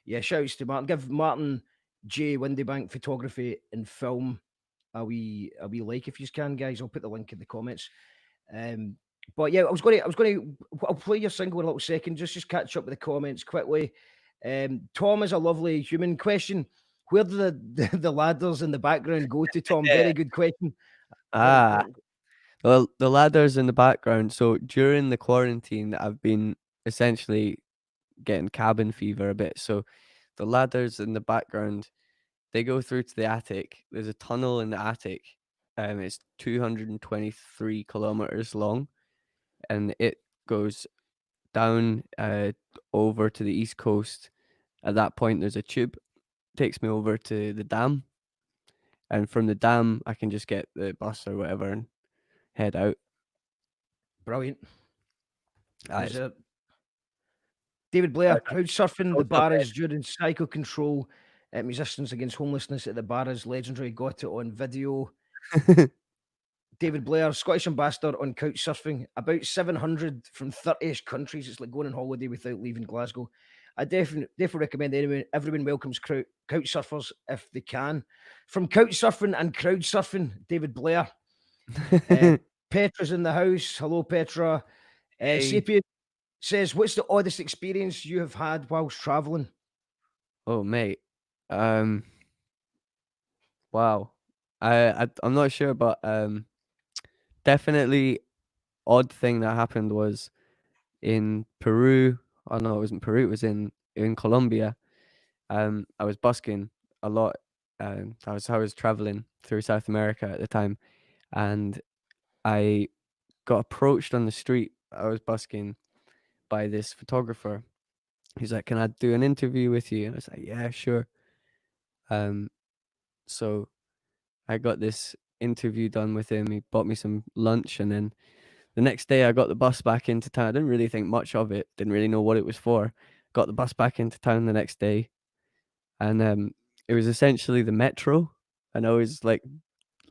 yeah, shouts to Martin. Give Martin J. Windybank Photography and Film a wee like if you can, guys. I'll put the link in the comments. But yeah, I'll play your single in a little second. Just catch up with the comments quickly. Tom is a lovely human question. Where do the ladders in the background go to, Tom? Very good question. Ah, well, the ladders in the background. So during the quarantine, I've been essentially getting cabin fever a bit. So the ladders in the background, they go through to the attic. There's a tunnel in the attic. It's 223 kilometers long, and it goes down over to the east coast. At that point, there's a tube takes me over to the dam, and from the dam, I can just get the bus or whatever and head out. Brilliant. It's David Blair, crowd surfing the also Barras during psycho control. Musicians against homelessness at the Barras, legendary, got it on video. David Blair, Scottish ambassador on couch surfing, about 700 from 30ish countries. It's like going on holiday without leaving Glasgow. I definitely recommend everyone welcomes couch surfers if they can. From couch surfing and crowd surfing, David Blair. Petra's in the house. Hello, Petra. Sapien says, what's the oddest experience you have had whilst traveling? Oh, mate. Wow. I'm not sure, but definitely odd thing that happened was in Peru. Oh no, it wasn't Peru. It was in Colombia. I was busking a lot. I was traveling through South America at the time, and I got approached on the street. I was busking by this photographer. He's like, "Can I do an interview with you?" And I was like, "Yeah, sure." So I got this interview done with him. He bought me some lunch, and then the next day I got the bus back into town. I didn't really think much of it. Didn't really know what it was for. Got the bus back into town the next day, and it was essentially the metro, and I was like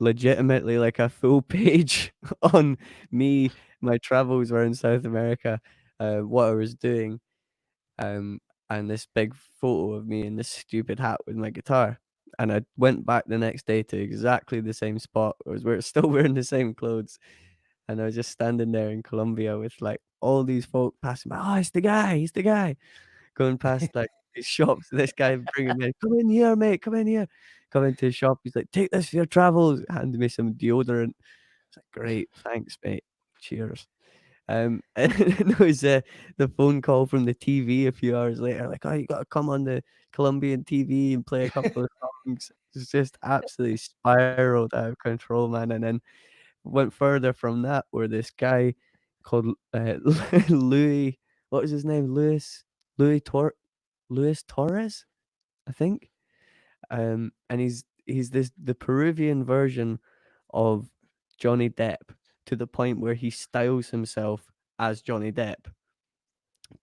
legitimately like a full page on me, my travels around South America, what I was doing, and this big photo of me in this stupid hat with my guitar. And I went back the next day to exactly the same spot. We're still wearing the same clothes, and I was just standing there in Colombia with like all these folk passing by. Oh, he's the guy, going past like these shops. This guy bringing me, come in here, mate, come in here. Come into the shop. He's like, take this for your travels. Handed me some deodorant. It's like, great, thanks, mate. Cheers. And it was the phone call from the TV a few hours later, like, oh, you got to come on the Colombian TV and play a couple of songs. It's just absolutely spiraled out of control, man. And then went further from that, where this guy called Louis, what was his name? Louis Torres, I think. And he's the Peruvian version of Johnny Depp, to the point where he styles himself as Johnny Depp.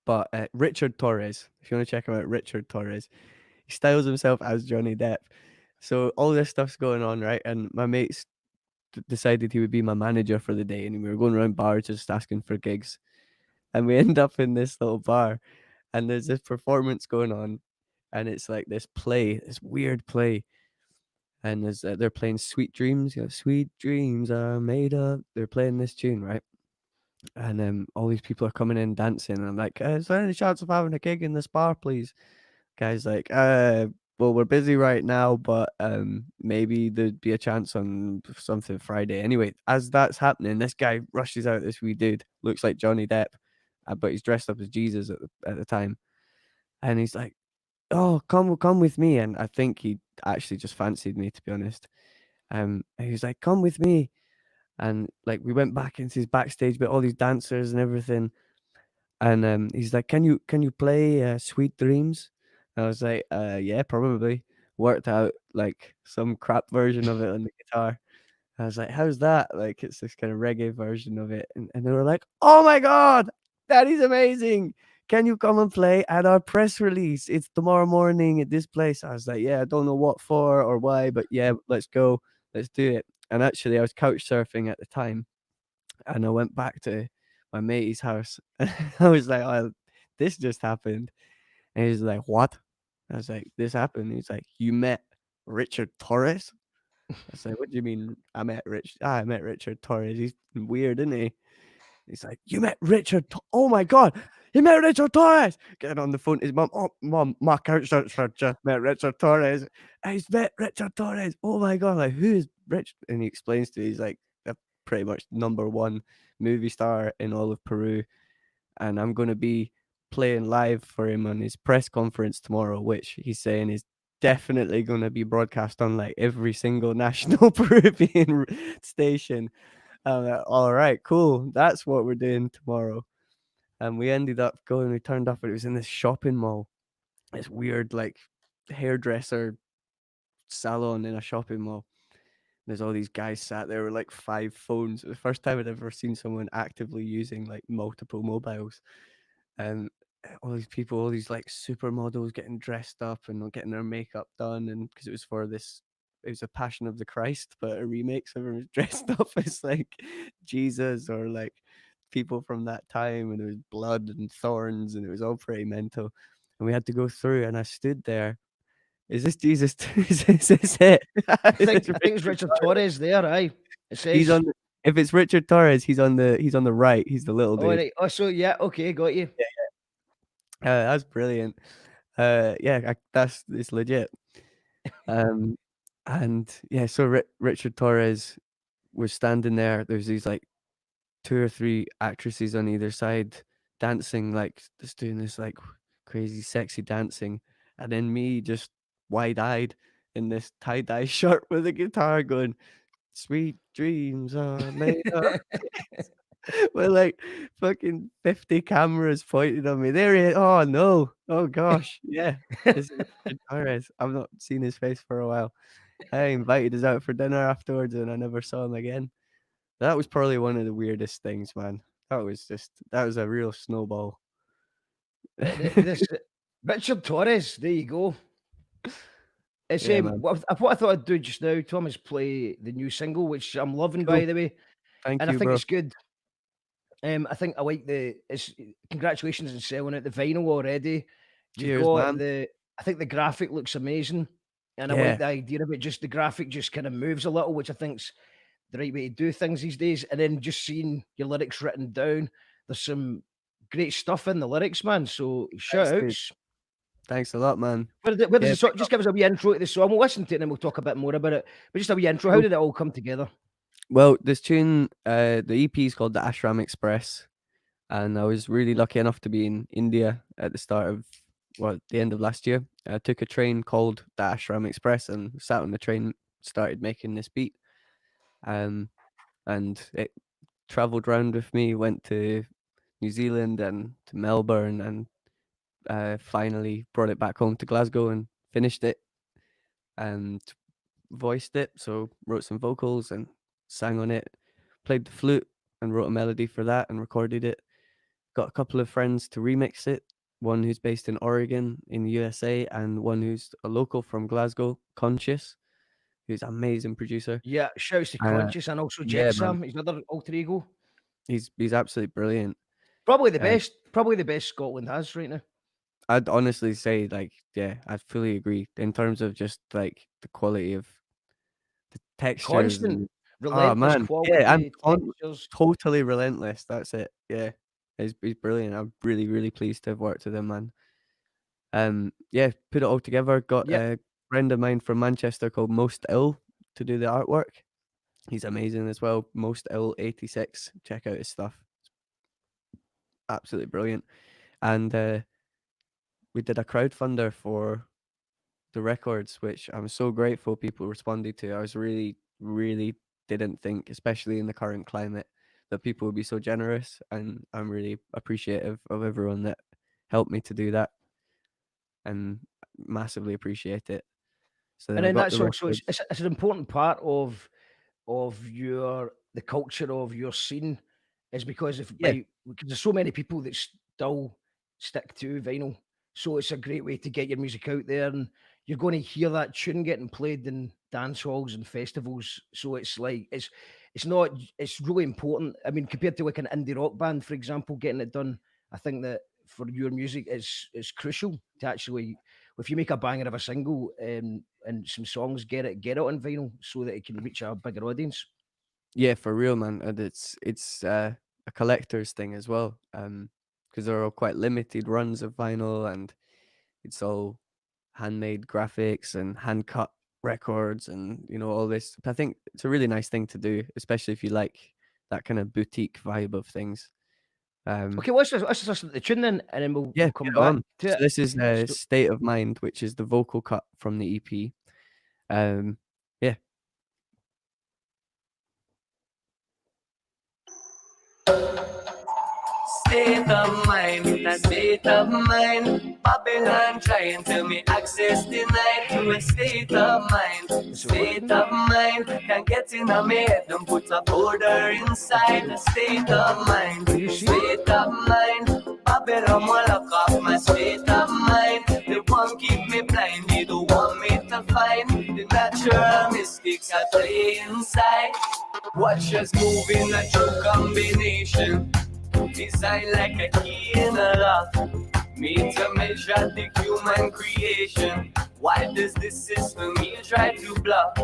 But Richard Torres, if you want to check him out, Richard Torres, he styles himself as Johnny Depp. So all this stuff's going on, right? And my mates decided he would be my manager for the day, and we were going around bars just asking for gigs. And we end up in this little bar, and there's this performance going on, and it's like this weird play. And they're playing Sweet Dreams, Sweet Dreams are made up. They're playing this tune, right? And all these people are coming in dancing. And I'm like, is there any chance of having a gig in this bar, please? Guy's like, well, we're busy right now, but maybe there'd be a chance on something Friday. Anyway, as that's happening, this guy rushes out, this wee dude, looks like Johnny Depp, but he's dressed up as Jesus at the time. And he's like, oh, come with me. And I think he actually just fancied me, to be honest. He was like, come with me. And like we went back into his backstage with all these dancers and everything. And he's like, can you play Sweet Dreams? And I was like, yeah, probably. Worked out like some crap version of it on the guitar. I was like, how's that? Like, it's this kind of reggae version of it. And they were like, oh my God, that is amazing. Can you come and play at our press release? It's tomorrow morning at this place. I was like, yeah, I don't know what for or why, but yeah, let's go. Let's do it. And actually, I was couch surfing at the time, and I went back to my mate's house. I was like, oh, this just happened. And he's like, what? I was like, this happened. He's like, you met Richard Torres? I was like, what do you mean I met Richard Torres? He's weird, isn't he? He's like, you met oh my God, you met Richard Torres. Getting on the phone to his mum. Oh, mum, my couch surfer just met Richard Torres. He's met Richard Torres. Oh my God, like, who is Rich? And he explains to me, he's like, a pretty much #1 movie star in all of Peru. And I'm going to be playing live for him on his press conference tomorrow, which he's saying is definitely going to be broadcast on like every single national Peruvian station. All right, cool. That's what we're doing tomorrow. And we ended up going, we turned up, and it was in this shopping mall. This weird, like, hairdresser salon in a shopping mall. There's all these guys sat there with like 5 phones. It was the first time I'd ever seen someone actively using like multiple mobiles. And all these people, all these like supermodels getting dressed up and getting their makeup done. And because it was for this, it was a Passion of the Christ, but a remake. So everyone was dressed up as like Jesus or like people from that time. And there was blood and thorns, and it was all pretty mental. And we had to go through, and I stood there. Is this Jesus? Is this it? I think it's Richard Torres there, aye. It says He's on. If it's Richard Torres, he's on the right. He's the little oh, dude. right. Oh, so yeah, okay, got you. That's brilliant. Yeah, that's it's legit. And yeah, so Richard Torres was standing there. There's these like 2 or 3 actresses on either side dancing, like just doing this like crazy sexy dancing, and then me just wide-eyed in this tie-dye shirt with a guitar going, "Sweet dreams are made of." With like fucking 50 cameras pointed on me. There he is. Oh no. Oh gosh. Yeah. This is Richard Torres. I've not seen his face for a while. I invited us out for dinner afterwards, and I never saw him again. That was probably one of the weirdest things, man. That was a real snowball. This Richard Torres, there you go. It's Yeah, man. what I thought I'd do just now, Thomas, play the new single, which I'm loving, Cool. by the way, Thank and I you, think bro. it's good. I think I like it's congratulations on selling out the vinyl already. Cheers, man. I think the graphic looks amazing, and I Yeah. like the idea of it. Just the graphic just kind of moves a little, which I think's the right way to do things these days. And then just seeing your lyrics written down, there's some great stuff in the lyrics, man. So shout Thanks, dude. outs. Thanks a lot, man. Where Yeah, does the song, just give us a wee intro to the song. We'll listen to it and then we'll talk a bit more about it. But just a wee intro. How Cool. did it all come together? Well, this tune, the EP is called The Ashram Express, and I was really lucky enough to be in India at the start of, the end of last year. I took a train called the Ashram Express and sat on the train, started making this beat, and it traveled around with me, went to New Zealand and to Melbourne, and finally brought it back home to Glasgow and finished it and voiced it. So wrote some vocals and sang on it, played the flute and wrote a melody for that and recorded it. Got a couple of friends to remix it, one who's based in Oregon in the USA and one who's a local from Glasgow, Conscious, who's an amazing producer. Yeah, shouts to Conscious and also yeah, man. Jetsam, his another alter ego. He's absolutely brilliant. Probably the best Scotland has right now. I'd honestly say, like, yeah, I fully agree in terms of just like the quality of the textures. Constant, relentless man, quality. yeah, I'm textures. totally relentless. That's it. Yeah, he's brilliant. I'm really, really pleased to have worked with him, man. Yeah, put it all together. Got Yep. a friend of mine from Manchester called Most Ill to do the artwork. He's amazing as well. Most Ill 86. Check out his stuff. It's absolutely brilliant. And we did a crowdfunder for the records, which I'm so grateful people responded to. I was really, really didn't think, especially in the current climate, that people would be so generous, and I'm really appreciative of everyone that helped me to do that, and massively appreciate it. So then And I then got the that's also records. it's an important part of your the culture of your scene is because Yeah, because there's so many people that still stick to vinyl. So it's a great way to get your music out there, and you're going to hear that tune getting played in dance halls and festivals. So it's like it's not it's really important. I mean, compared to like an indie rock band, for example, getting it done, I think that for your music is crucial to actually if you make a banger of a single and some songs, get it on vinyl so that it can reach a bigger audience. yeah, for real, man. And it's a collector's thing as well, because there are quite limited runs of vinyl, and it's all handmade graphics and hand cut records, and all this. I think it's a really nice thing to do, especially if you like that kind of boutique vibe of things. Okay, let's just listen to the tune then, and then we'll Yeah, we'll get come it back on. to So it. this is So, State of Mind, which is the vocal cut from the EP. Yeah. State of mind, a state of mind. Babylon trying to me access denied to a state of mind. State of mind, can't get in a me head, don't put a border inside. A state of mind, state of mind. Babylon will lock off my state of mind. They won't keep me blind, they don't want me to find the natural mystics I play inside. Watch us move in a true combination. Design like a key in a lock. Me to measure the human creation. Why does this system here try to block?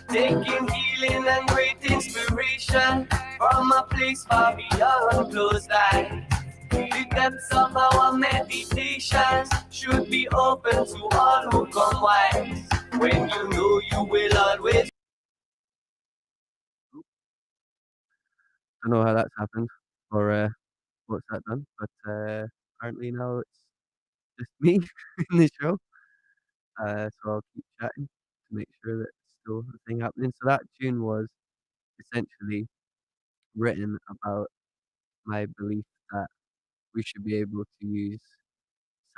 Taking healing and great inspiration from a place far beyond closed eyes. The depths of our meditations should be open to all who come wise. When you know you will always. I don't know how that's happened, or what's that done, but apparently now it's just me in the show. So I'll keep chatting to make sure that it's still a thing happening. So that tune was essentially written about my belief that we should be able to use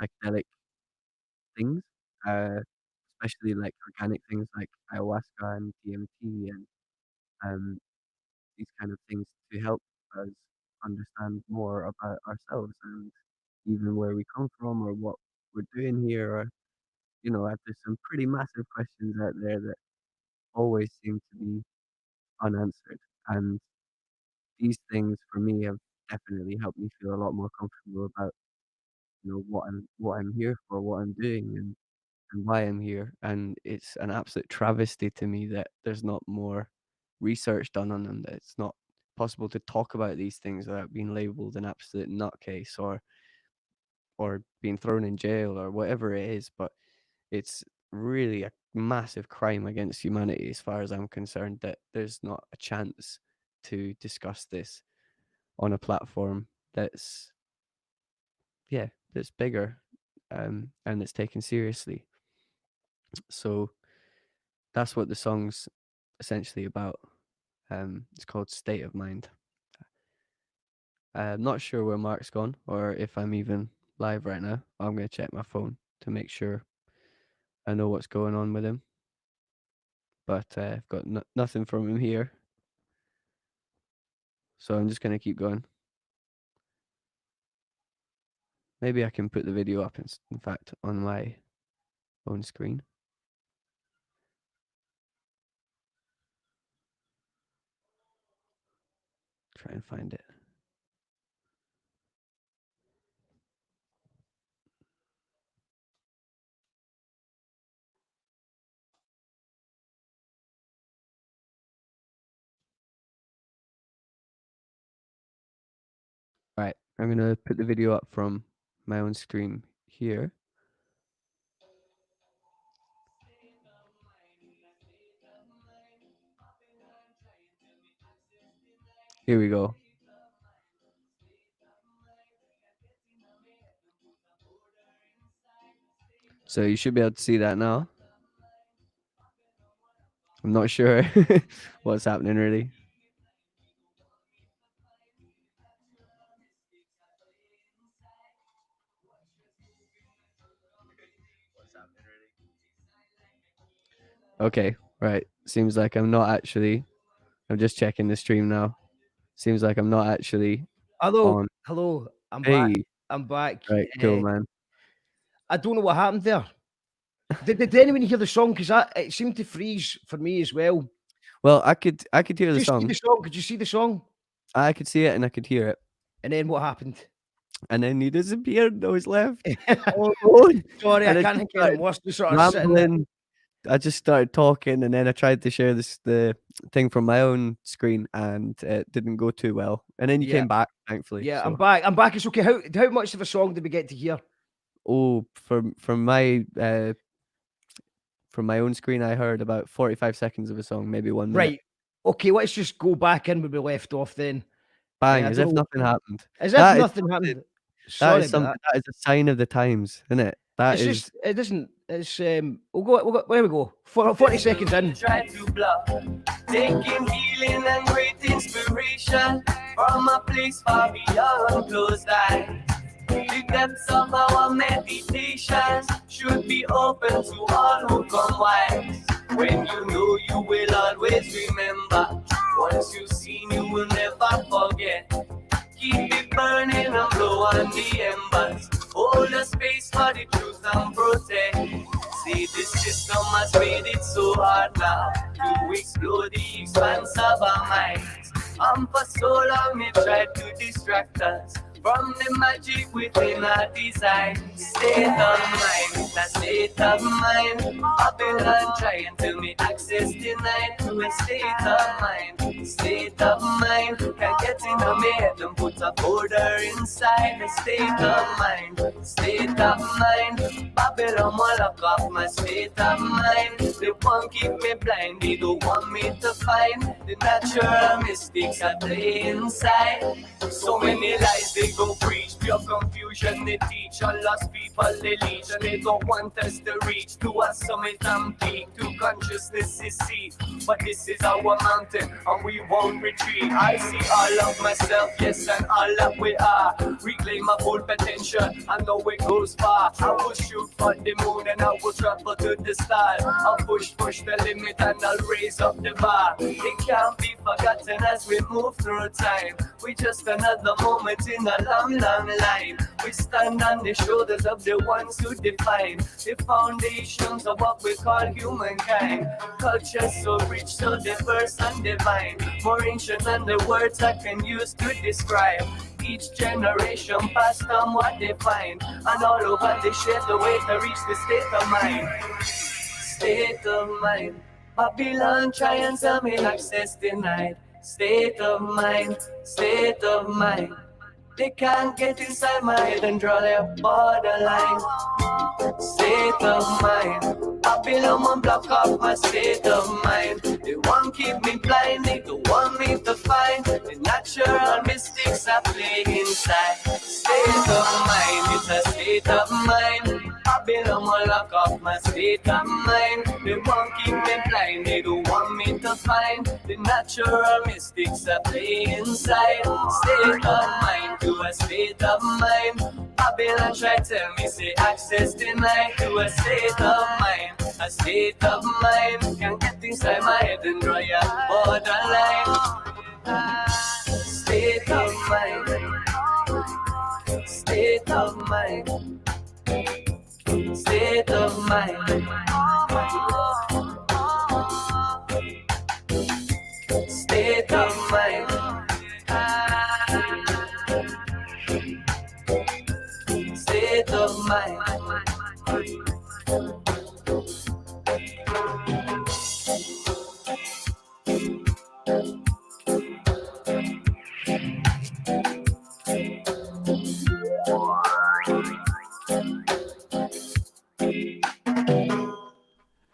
psychedelic things, uh, especially like organic things like ayahuasca and DMT and um, these kind of things to help us understand more about ourselves and even where we come from or what we're doing here. Or, there's some pretty massive questions out there that always seem to be unanswered. And these things for me have definitely helped me feel a lot more comfortable about, what I'm here for, what I'm doing and why I'm here. And it's an absolute travesty to me that there's not more research done on them, that it's not possible to talk about these things without being labeled an absolute nutcase or being thrown in jail or whatever it is. But it's really a massive crime against humanity as far as I'm concerned that there's not a chance to discuss this on a platform that's that's bigger, and that's taken seriously. So that's what the song's essentially about. It's called State of Mind. I'm not sure where Mark's gone or if I'm even live right now. I'm going to check my phone to make sure I know what's going on with him. But I've got nothing from him here. So I'm just going to keep going. Maybe I can put the video up, in fact, on my own screen. Try and find it. Right, I'm going to put the video up from my own screen here. Here we go. So you should be able to see that now. I'm not sure what's happening really. Okay, right. Seems like I'm not actually. I'm just checking the stream now. Seems like I'm not actually Hello, on. hello. I'm Hey, back. I'm back. right, cool, man. I don't know what happened there. Did anyone hear the song? Because it seemed to freeze for me as well. Well, I could hear Did the you see song. the song? Could you see the song? I could see it and I could hear it, And then what happened? and then he disappeared. I was left. Sorry, And I I can't just think of anything worse than sort of sitting. Rambling. I just started talking, and then I tried to share the thing from my own screen, and it didn't go too well. And then you Yeah. came back, thankfully. Yeah, so. I'm back. I'm back. It's okay. How much of a song did we get to hear? Oh, from my own screen, I heard about 45 seconds of a song, maybe 1 minute. Right. Okay, let's just go back in where we left off then. Bang, I as don't if know- nothing happened. As if That is nothing happened. That Sorry is about something. that. That is a sign of the times, isn't it? That It's is. just, it doesn't, it's, we'll go, there we go. 40 seconds in. Try to block, taking healing and great inspiration from a place far beyond closed eyes. The depths of our meditation should be open to all who come wise. When you know, you will always remember. Once you've seen, you will never forget. Keep it burning and blow on the embers. Hold a space for the truth and protect. See, this system has made it so hard now to explore the expanse of our minds. For so long they tried to distract us from the magic within our design. State of mind, that state of mind. Babylon trying to make access denied to a state of mind. State of mind, can't get in my head and put a folder inside. The state of mind, state of mind. Babylon will lock off my state of mind. They won't keep me blind, they don't want me to find the natural mystics at the inside. So many lies they go preach, pure confusion they teach. All lost people they leech, and they don't want us to reach to a summit and peak. To consciousness is seat, but this is our mountain and we won't retreat. I see all of myself, yes, and all that we are. Reclaim my full potential, I know it goes far. I will shoot for the moon and I will travel to the stars. I'll push the limit and I'll raise up the bar. It can't be forgotten as we move through time. We just another moment in a long line. We stand on the shoulders of the ones who define the foundations of what we call humankind. Culture so rich, so diverse and divine, more ancient than the words I can use to describe. Each generation passed on what they find, and all over they share the way to reach the state of mind. State of mind. Babylon try and tell me access denied. State of mind, state of mind. They can't get inside my head and draw their borderline. State of mind. Babylon won't block off my state of mind. They won't keep me blind, they don't want me to find the natural mystics I play inside. State of mind, it's a state of mind. Babylon will lock off my state of mind. They won't keep me blind, they don't want me to find the natural mystics I play inside. State of mind to a state of mind. Babylon try tell me say access denied to a state of mind. A state of mind can get inside my head and draw your borderline. State of mind. State of mind. State of mind. State of mind. State of mind.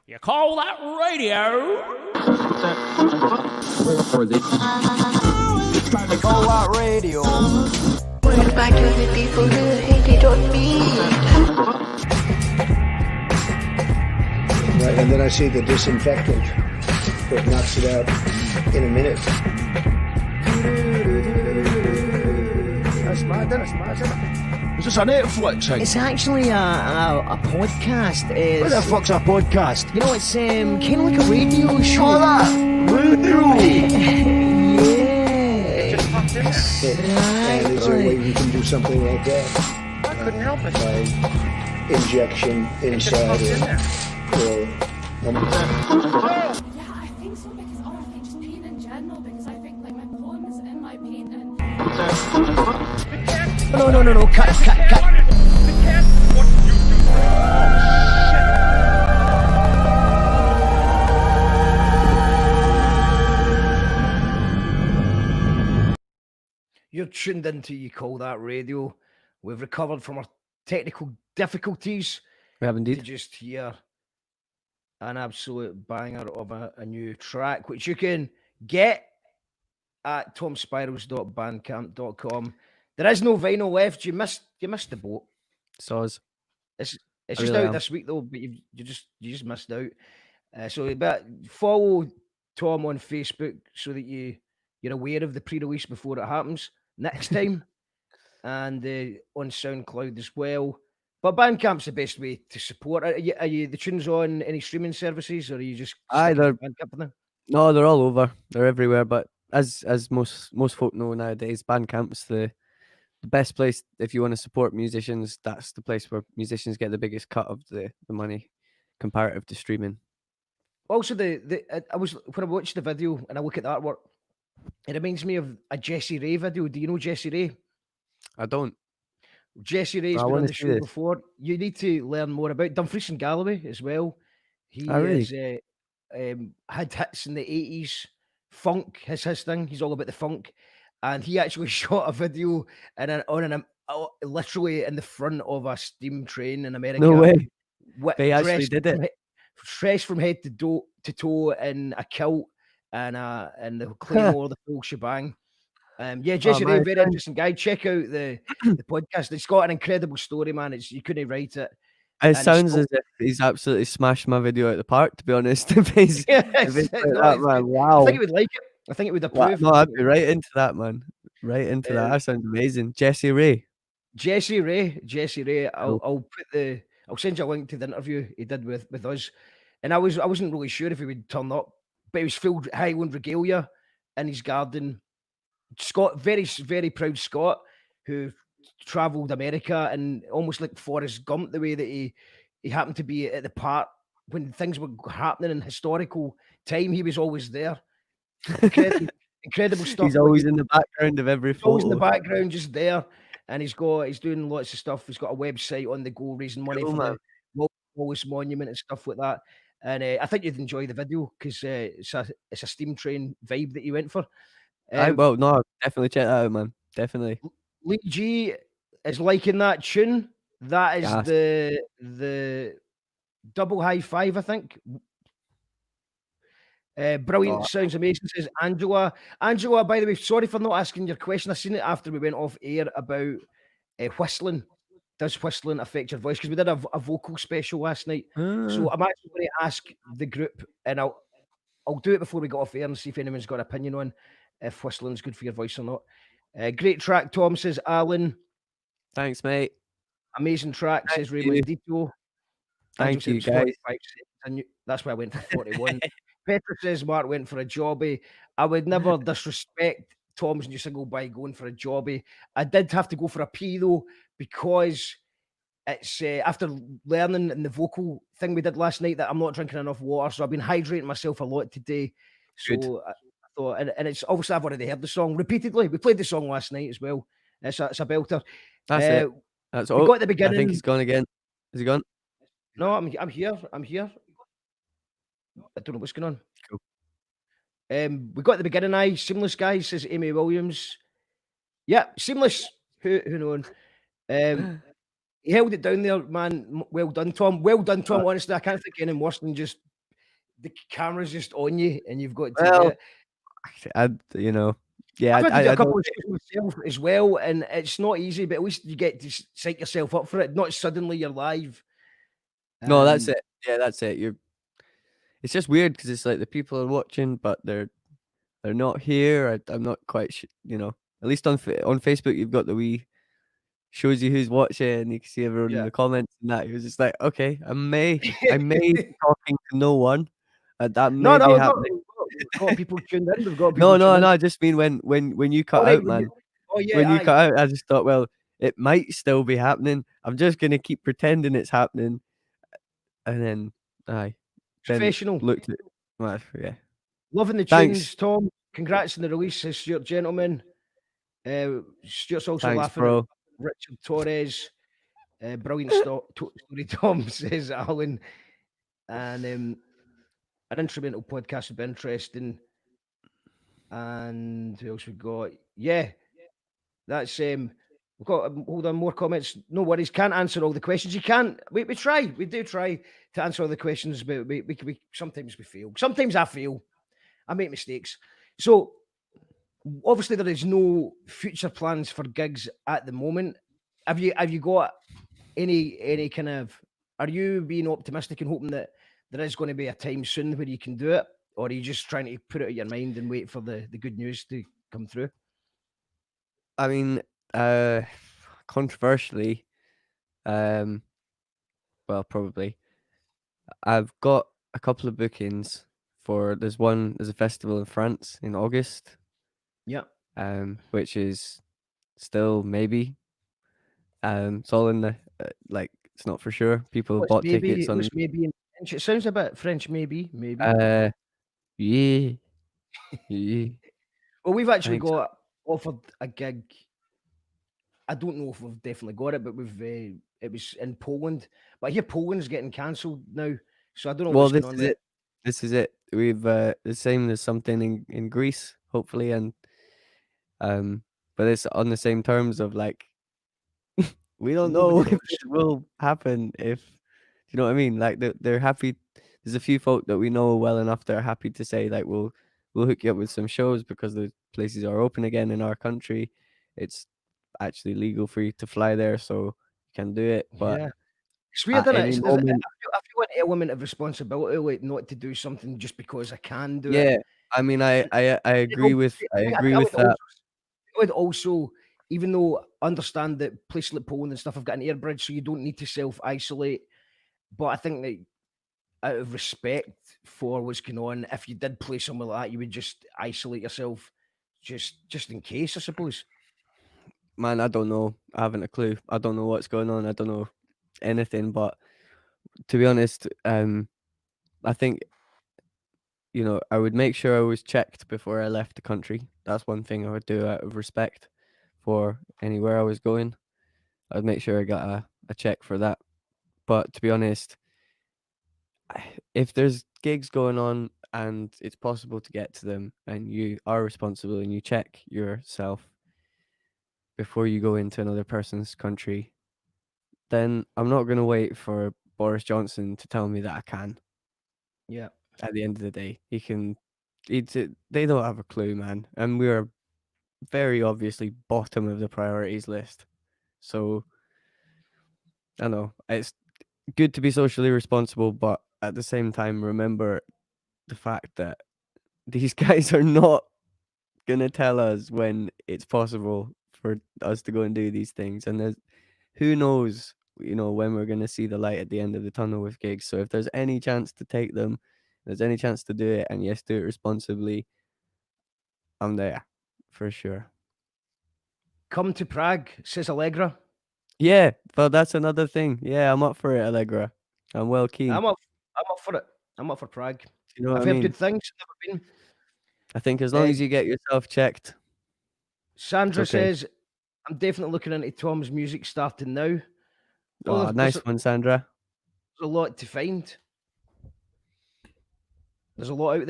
You call that radio? Call that radio. Went back to the people who hated on me. Right, and then I see the disinfectant. but knocks it out in a minute. That's mad, isn't it? Is this a Netflix thing? It's actually a podcast. It's, What the fuck's a podcast? you know, it's kind of like a radio show. Oh, that radio. And is there a way we can do something like that? I couldn't help it. By injection inside or Yeah, I think so because I think just paint in general because I think like my poem is in my painting. No, cut. You're tuned into You Call That Radio. We've recovered from our technical difficulties We have to indeed. just hear an absolute banger of a new track, which you can get at tomspirals.bandcamp.com. There is no vinyl left. You missed the boat. Soz. It's I just really out am. this week though, but you just missed out. So but follow Tom on Facebook so that you're aware of the pre-release before it happens next time, and on SoundCloud as well. But Bandcamp's the best way to support. Are you the tunes on any streaming services, or are you just Aye, sticking to they're- Bandcamp for them? No, they're all over. They're everywhere. But as most folk know nowadays, Bandcamp's the best place if you want to support musicians. That's the place where musicians get the biggest cut of the money comparative to streaming. Also, I was when I watched the video and I look at the artwork, it reminds me of a Jessie Ray video. Do you know Jessie Ray? I don't. Jesse Ray's I been on wanna the see show this. before. You need to learn more about Dumfries and Galloway as well. He Oh, really? is had hits in the 80s. Funk is his thing. He's all about the funk. And he actually shot a video literally in the front of a steam train in America. No way. They They actually did it. Dressed from head to toe in a kilt and the claymore, the full shebang. Jesse Ray, man, very interesting guy. Check out the podcast. It's got an incredible story, man. You couldn't write it. It And sounds so- as if he's absolutely smashed my video at the park, to be honest. If he's, Yes, if it's like no, that, it's man, good. wow. I think he would like it. I think he would Wow, approve. no, I'd be right into that, man. Right into that. That sounds amazing. Jesse Ray. Jesse Ray. I'll send you a link to the interview he did with us. And I wasn't really sure if he would turn up, but he was full Highland regalia in his garden. Scott, very, very proud Scot who travelled America and almost like Forrest Gump, the way that he happened to be at the part when things were happening in historical time. He was always there. Incredible stuff. He's always in the background of every photo. Always in the background, just there. And he's doing lots of stuff. He's got a website on the go, raising money Cool, for man. the Wallace Monument and stuff like that. And I think you'd enjoy the video because it's a steam train vibe that you went for. Well, no, definitely check that out, man. Definitely. Lee G is liking that tune. That is Gas. the double high five, I think. Brilliant. Oh. Sounds amazing, says Angela. Angela, by the way, sorry for not asking your question. I seen it after we went off air about whistling. Does whistling affect your voice? Because we did a vocal special last night. So I'm actually going to ask the group, and I'll do it before we get off air and see if anyone's got an opinion on if whistling's good for your voice or not. Great track, Tom, says Alan. Thanks, mate. Amazing track, Thank says Raymond you. Dito. Thank Angela said you, it's guys. 45 seconds. That's why I went for 41. Petra says Mark went for a jobby. I would never disrespect Tom's new single by going for a jobby. I did have to go for a pee though, because it's after learning in the vocal thing we did last night that I'm not drinking enough water. So I've been hydrating myself a lot today. So Good. I thought, and it's obviously I've already heard the song repeatedly. We played the song last night as well. It's a belter. That's it. That's we all. got at the I beginning. think he's gone again. Is he gone? No, I'm here. I don't know what's going on. Cool. We got at the beginning. Seamless guys, says Amy Williams. Yeah, seamless. Who known? He held it down there, man. Well done, Tom. Well done, Tom. Honestly, I can't think of anything worse than just the camera's just on you and you've got to Well, do it. Yeah, I've had to do a couple don't- of shows myself as well, and it's not easy, but at least you get to psych yourself up for it. Not suddenly you're live. No, that's Um, it. Yeah, that's it. it's just weird because it's like the people are watching, but they're not here. I'm not quite at least on on Facebook you've got the wee shows you who's watching, and you can see everyone in Yeah. the comments and that. It was just like, okay, I may be talking to no one. That No, may no, be we've happening. got people tuned in. We've got No, people tuned in. I just mean when you cut All right, out, when man. you, oh yeah, When you aye. cut out, I just thought, well, it might still be happening. I'm just gonna keep pretending it's happening, and then then Professional. looked at well, yeah. Loving the Thanks. tunes, Tom. Congrats on the release, says Stuart Gentleman. Stuart's also Thanks, laughing bro. at Richard Torres. Brilliant story, Tom, says Alan. And an instrumental podcast would be interesting. And who else we got? Yeah, that's we've got hold on, more comments. No worries, can't answer all the questions. You can't. We try. We do try to answer all the questions, but we sometimes we fail. Sometimes I fail. I make mistakes. So obviously there is no future plans for gigs at the moment. Have you got any kind of, are you being optimistic and hoping that there is going to be a time soon where you can do it? Or are you just trying to put it out of your mind and wait for the good news to come through? I mean, controversially, well, probably, I've got a couple of bookings for there's a festival in France in August. Yeah. Which is still maybe. It's all in the like it's not for sure. People bought tickets on. What's maybe in French? It sounds a bit French, maybe. Yeah, yeah. Well, we've actually think so. got offered a gig. I don't know if we've definitely got it, but we've it was in Poland. But I hear Poland's getting cancelled now, so I don't know Well, what's this going on is there. it. This is it. We've the same. There's something in Greece, hopefully, and but it's on the same terms of like we don't know if it will happen. If you know what I mean, like they're happy. There's a few folk that we know well enough that are happy to say like we'll hook you up with some shows because the places are open again in our country. It's actually legal for you to fly there, so you can do it. But Yeah. It's weird, at isn't it? any I moment, feel an element of responsibility, like not to do something just because I can do it. yeah. I mean, I agree with that. I would also, even though I understand that places like Poland and stuff have got an air bridge, so you don't need to self-isolate. But I think that out of respect for what's going on, if you did play somewhere like that, you would just isolate yourself just in case, I suppose. Man, I don't know. I haven't a clue. I don't know what's going on. I don't know anything. But to be honest, I think I would make sure I was checked before I left the country. That's one thing I would do out of respect for anywhere I was going. I'd make sure I got a check for that. But to be honest, if there's gigs going on and it's possible to get to them and you are responsible and you check yourself before you go into another person's country, then I'm not going to wait for Boris Johnson to tell me that I can. Yeah. At the end of the day, they don't have a clue, man. And we are very obviously bottom of the priorities list. So I know it's good to be socially responsible, but at the same time, remember the fact that these guys are not going to tell us when it's possible for us to go and do these things. And who knows, when we're going to see the light at the end of the tunnel with gigs. So if there's any chance to take them, there's any chance to do it, and yes, do it responsibly, I'm there for sure. Come to Prague, says Allegra. Yeah, but that's another thing. Yeah, I'm up for it, Allegra. I'm well keen. I'm up for it. I'm up for Prague. You know what I've I heard mean? good things. Never been. I think as long as you get yourself checked. Sandra it's okay. says, I'm definitely looking into Tom's music starting now. Well, Oh, nice one, Sandra. There's a lot to find. There's a lot out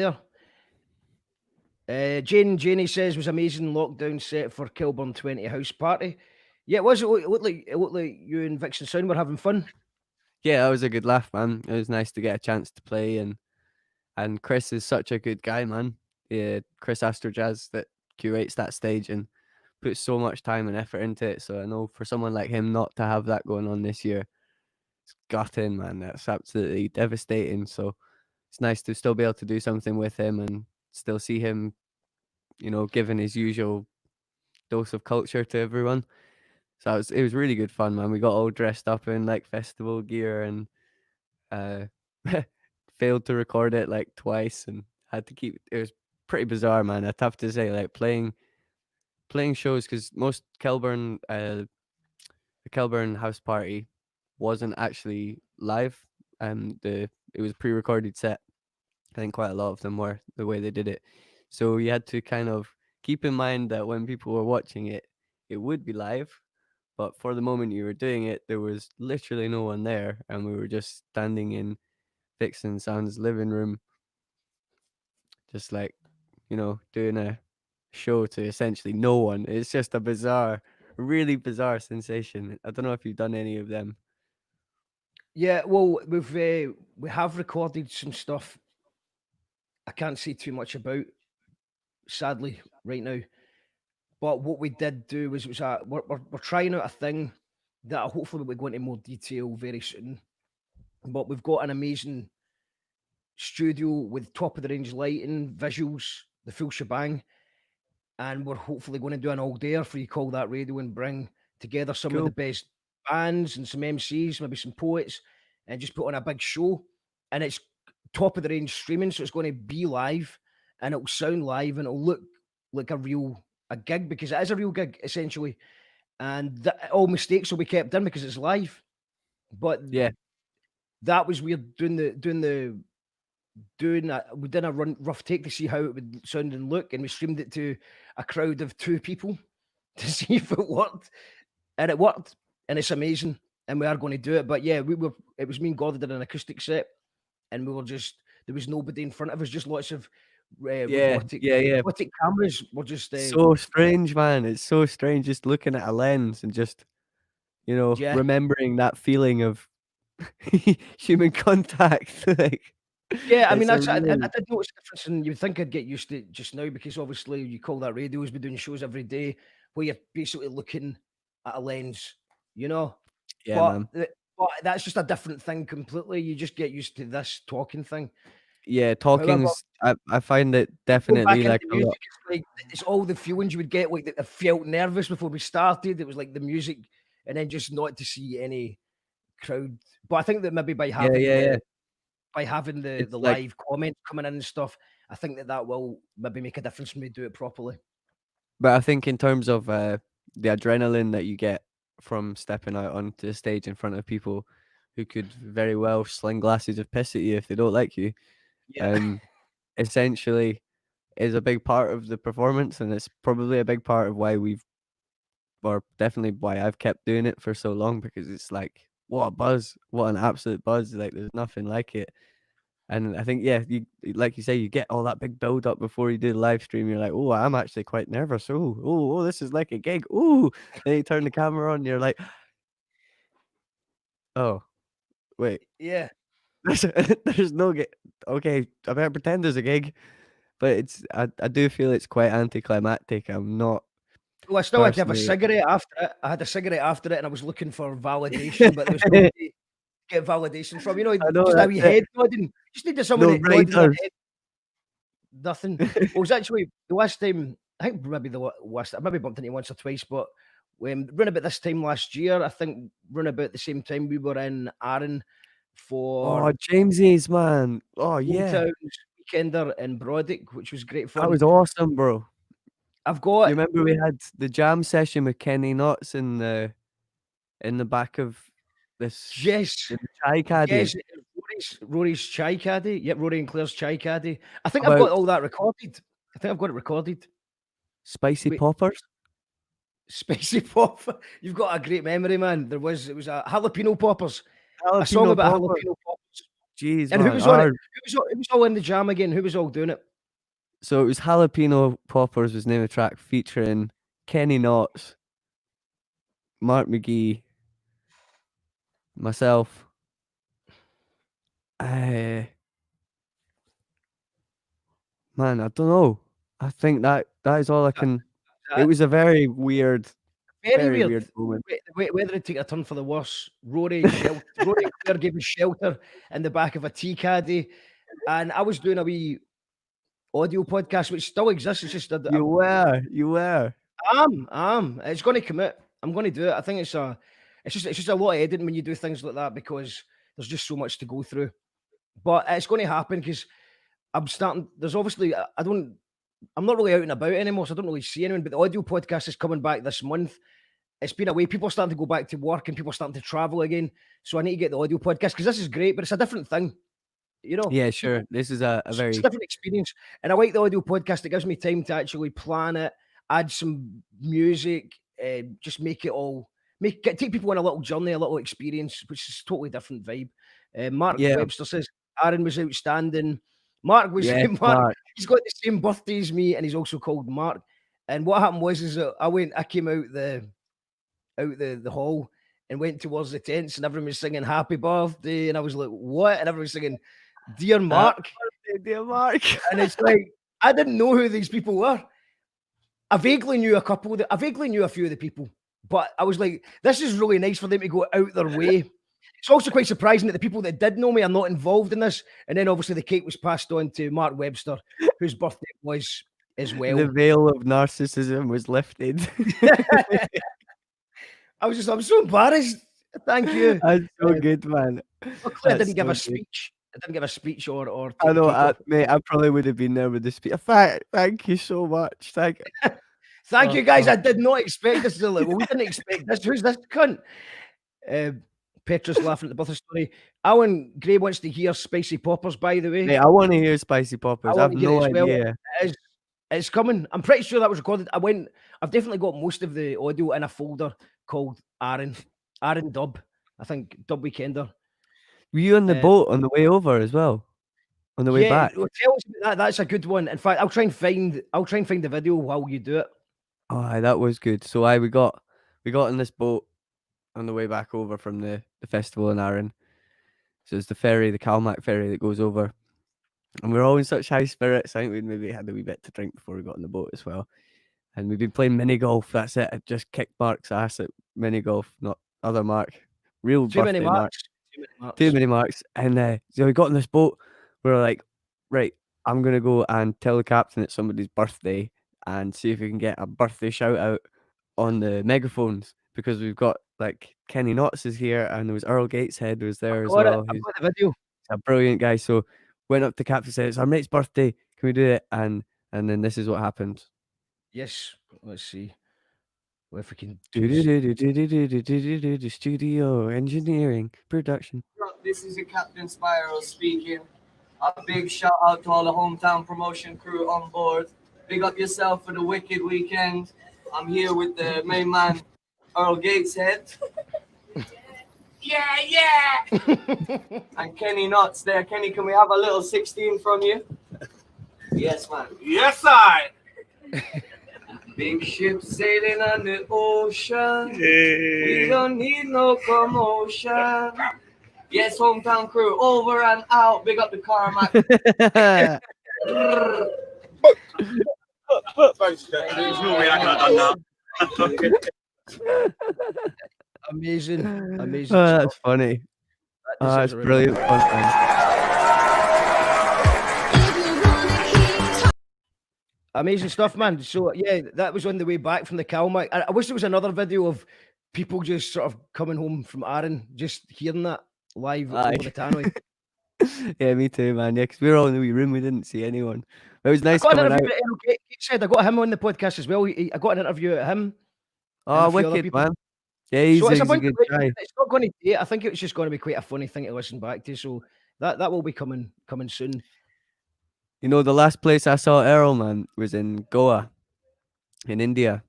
there. Janie says was amazing lockdown set for Kilburn 20 house party. Yeah, it was. It looked like you and Vixen Sound were having fun. Yeah, that was a good laugh, man. It was nice to get a chance to play, and Chris is such a good guy, man. Yeah, Chris Astro Jazz that curates that stage and puts so much time and effort into it. So I know for someone like him not to have that going on this year, it's gutting, man. That's absolutely devastating. So it's nice to still be able to do something with him and still see him, giving his usual dose of culture to everyone. So it was really good fun, man. We got all dressed up in like festival gear and uh failed to record it like twice and had to keep it was pretty bizarre, man. I'd have to say, like playing shows, because most Kelburn the Kelburn house party wasn't actually live. It was a pre-recorded set. I think quite a lot of them were, the way they did it. So you had to kind of keep in mind that when people were watching it, it would be live. But for the moment you were doing it, there was literally no one there. And we were just standing in Vixen Sound's living room, just like, doing a show to essentially no one. It's just a bizarre, really bizarre sensation. I don't know if you've done any of them. Yeah, well, we have recorded some stuff. I can't say too much about, sadly, right now. But what we did do was we're trying out a thing that hopefully we'll go into more detail very soon. But we've got an amazing studio with top of the range lighting, visuals, the full shebang, and we're hopefully going to do an all-dayer for You Call That Radio and bring together some of the best bands and some MCs, maybe some poets, and just put on a big show. And it's top of the range streaming, so it's going to be live and it'll sound live and it'll look like a gig, because it is a real gig essentially. And all mistakes will be kept in because it's live. But yeah, that was weird we did a rough take to see how it would sound and look, and we streamed it to a crowd of 2 people to see if it worked, and it worked, and it's amazing, and we are going to do it. But yeah, it was me and Gordon did an acoustic set, and there was nobody in front of us, just lots of robotic cameras. Were just so strange, man. It's so strange just looking at a lens and just remembering that feeling of human contact. Like, yeah, I mean, I did notice the difference, and you'd think I'd get used to it just now, because obviously You Call That Radio has been doing shows every day where you're basically looking at a lens, Yeah, but that's just a different thing completely. You just get used to this talking thing. Yeah, talking's I find it definitely like a lot. It's all the feelings you would get. Like, I felt nervous before we started. It was like the music, and then just not to see any crowd. But I think that maybe by having by having the live comments coming in and stuff, I think that will maybe make a difference when we do it properly. But I think in terms of the adrenaline that you get from stepping out onto the stage in front of people who could very well sling glasses of piss at you if they don't like you, essentially is a big part of the performance, and it's probably a big part of why definitely why I've kept doing it for so long, because it's like, what a buzz, what an absolute buzz. Like, there's nothing like it. And I think, you like you say, you get all that big build up before you do the live stream. You're like, oh, I'm actually quite nervous. Oh, this is like a gig. Oh, then you turn the camera on, you're like, oh, wait. Yeah. There's no gig. Okay, I better pretend there's a gig. But I do feel it's quite anticlimactic. I'm not. Well, I still had to have a cigarette after it. I had a cigarette after it, and I was looking for validation, but there was nobody to get validation from. Just a wee head nodding. Just needed someone to nod in their head. Nothing. It was actually the last time. I think maybe the last. I maybe bumped into once or twice, but when round about this time last year, I think round about the same time we were in Arran for James's, man. Oh yeah, Weekender in Brodick, which was great fun. That was awesome, bro. I've got. You remember we had the jam session with Kenny Knotts in the back of this. Yes, chai caddy. Yes, Rory's chai caddy. Yep, Rory and Claire's chai caddy. I think I've got all that recorded. I think I've got it recorded. Spicy poppers. Spicy popper. You've got a great memory, man. It was a jalapeno poppers. A song about jalapeno poppers. Jeez, and man, who was on it? Who was all in the jam again? Who was all doing it? So it was Jalapeno Poppers was the name of the track, featuring Kenny Knotts, Mark McGee, myself. Man, I don't know. I think that is all I can. It was a very weird, very weird moment. Whether it take a turn for the worse, Rory and Claire gave us shelter in the back of a tea caddy. and I was doing a wee audio podcast, which still exists. It's just You were. It's going to come out. I'm going to do it. I think it's just a lot of editing when you do things like that because there's just so much to go through. But it's going to happen because I'm starting. There's obviously I'm not really out and about anymore, so I don't really see anyone. But the audio podcast is coming back this month. It's been away. People are starting to go back to work and people are starting to travel again. So I need to get the audio podcast because this is great, but it's a different thing. You know? Yeah, sure. This is a It's very a different experience. And I like the audio podcast. It gives me time to actually plan it, add some music, just make it all take people on a little journey, a little experience, which is a totally different vibe. Mark Yeah. Webster says Aaron was outstanding. Mark was Yeah, Mark. Mark. He's got the same birthday as me, and he's also called Mark. And what happened was I came out the hall and went towards the tents, and everyone was singing "Happy Birthday," and I was like, "What?" And everyone was singing "Dear Mark." Dear Mark. And it's like, I didn't know who these people were. I vaguely knew a couple. I vaguely knew a few of the people, but I was like, this is really nice for them to go out their way. It's also quite surprising that the people that did know me are not involved in this. And then obviously the cake was passed on to Mark Webster, whose birthday it was as well. The veil of narcissism was lifted. I'm so embarrassed. Thank you. That's so good, man. Luckily, I didn't give a so good. speech. I didn't give a speech or I know, take off. mate. I probably would have been there with the speech. Thank you so much. Thank you, guys. I did not expect this. Well, we didn't expect this. Who's this cunt? Petra's laughing at the birthday story. Alan Gray wants to hear Spicy Poppers, by the way. Mate, I want to hear Spicy Poppers. I have wanna hear no it as well. idea. It's coming. I'm pretty sure that was recorded. I've definitely got most of the audio in a folder called Aaron Dub. I think Dub Weekender. Were you on the boat on the way over as well? On the way back? Well, tell us about that. That's a good one. In fact, I'll try and find the video while you do it. Oh, aye, that was good. So we got on this boat on the way back over from the festival in Arran. So it's the Calmac ferry that goes over. And we were all in such high spirits. I think we'd maybe had a wee bit to drink before we got on the boat as well. And we've been playing mini golf. That's it. I just kicked Mark's ass at mini golf, not other Mark. Real Too many birthday marks. Too many marks. And so we got on this boat. We were like, right, I'm going to go and tell the captain it's somebody's birthday and see if we can get a birthday shout out on the megaphones because we've got like Kenny Knotts is here and there was Earl Gateshead was there as well. I've got the video. A brilliant guy. So went up to captain and said, it's our mate's birthday. Can we do it? And then this is what happened. Yes. Let's see. Well, if we can studio engineering production. This is your Captain Spiral speaking. A big shout out to all the hometown promotion crew on board. Big up yourself for the wicked weekend. I'm here with the main man, Earl Gateshead. Yeah. And Kenny Knotts there. Kenny, can we have a little 16 from you? Yes, man. Yes, I. Big ship sailing on the ocean. We don't need no commotion. Yes, hometown crew, over and out. Big up the Carmack. There's no way I could have done that. Amazing. Oh, that's funny. That's brilliant fun, man. Amazing stuff, man. So yeah, that was on the way back from the Calmac. I wish there was another video of people just sort of coming home from Arran, just hearing that live over the tannoy. Yeah, me too, man. Yeah, because we were all in the wee room. We didn't see anyone. It was nice coming out. I got him on the podcast as well. I got an interview at him. Oh, wicked, man. Yeah, he's a good guy. It's not going to date. I think it's just going to be quite a funny thing to listen back to. So that will be coming soon. You know, the last place I saw Earl, man, was in Goa, in India.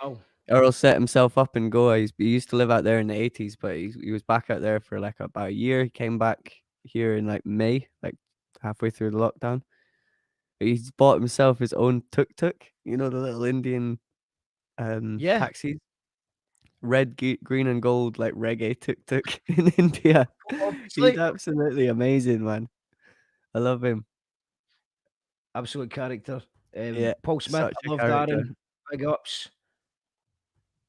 Oh. Earl set himself up in Goa. He used to live out there in the 80s, but he was back out there for like about a year. He came back here in like May, like halfway through the lockdown. He's bought himself his own tuk-tuk. You know, the little Indian taxis. Red, green, and gold, like reggae tuk-tuk in India. He's absolutely amazing, man. I love him. Absolute character. Yeah, Paul Smith, I love Darren. Big ups.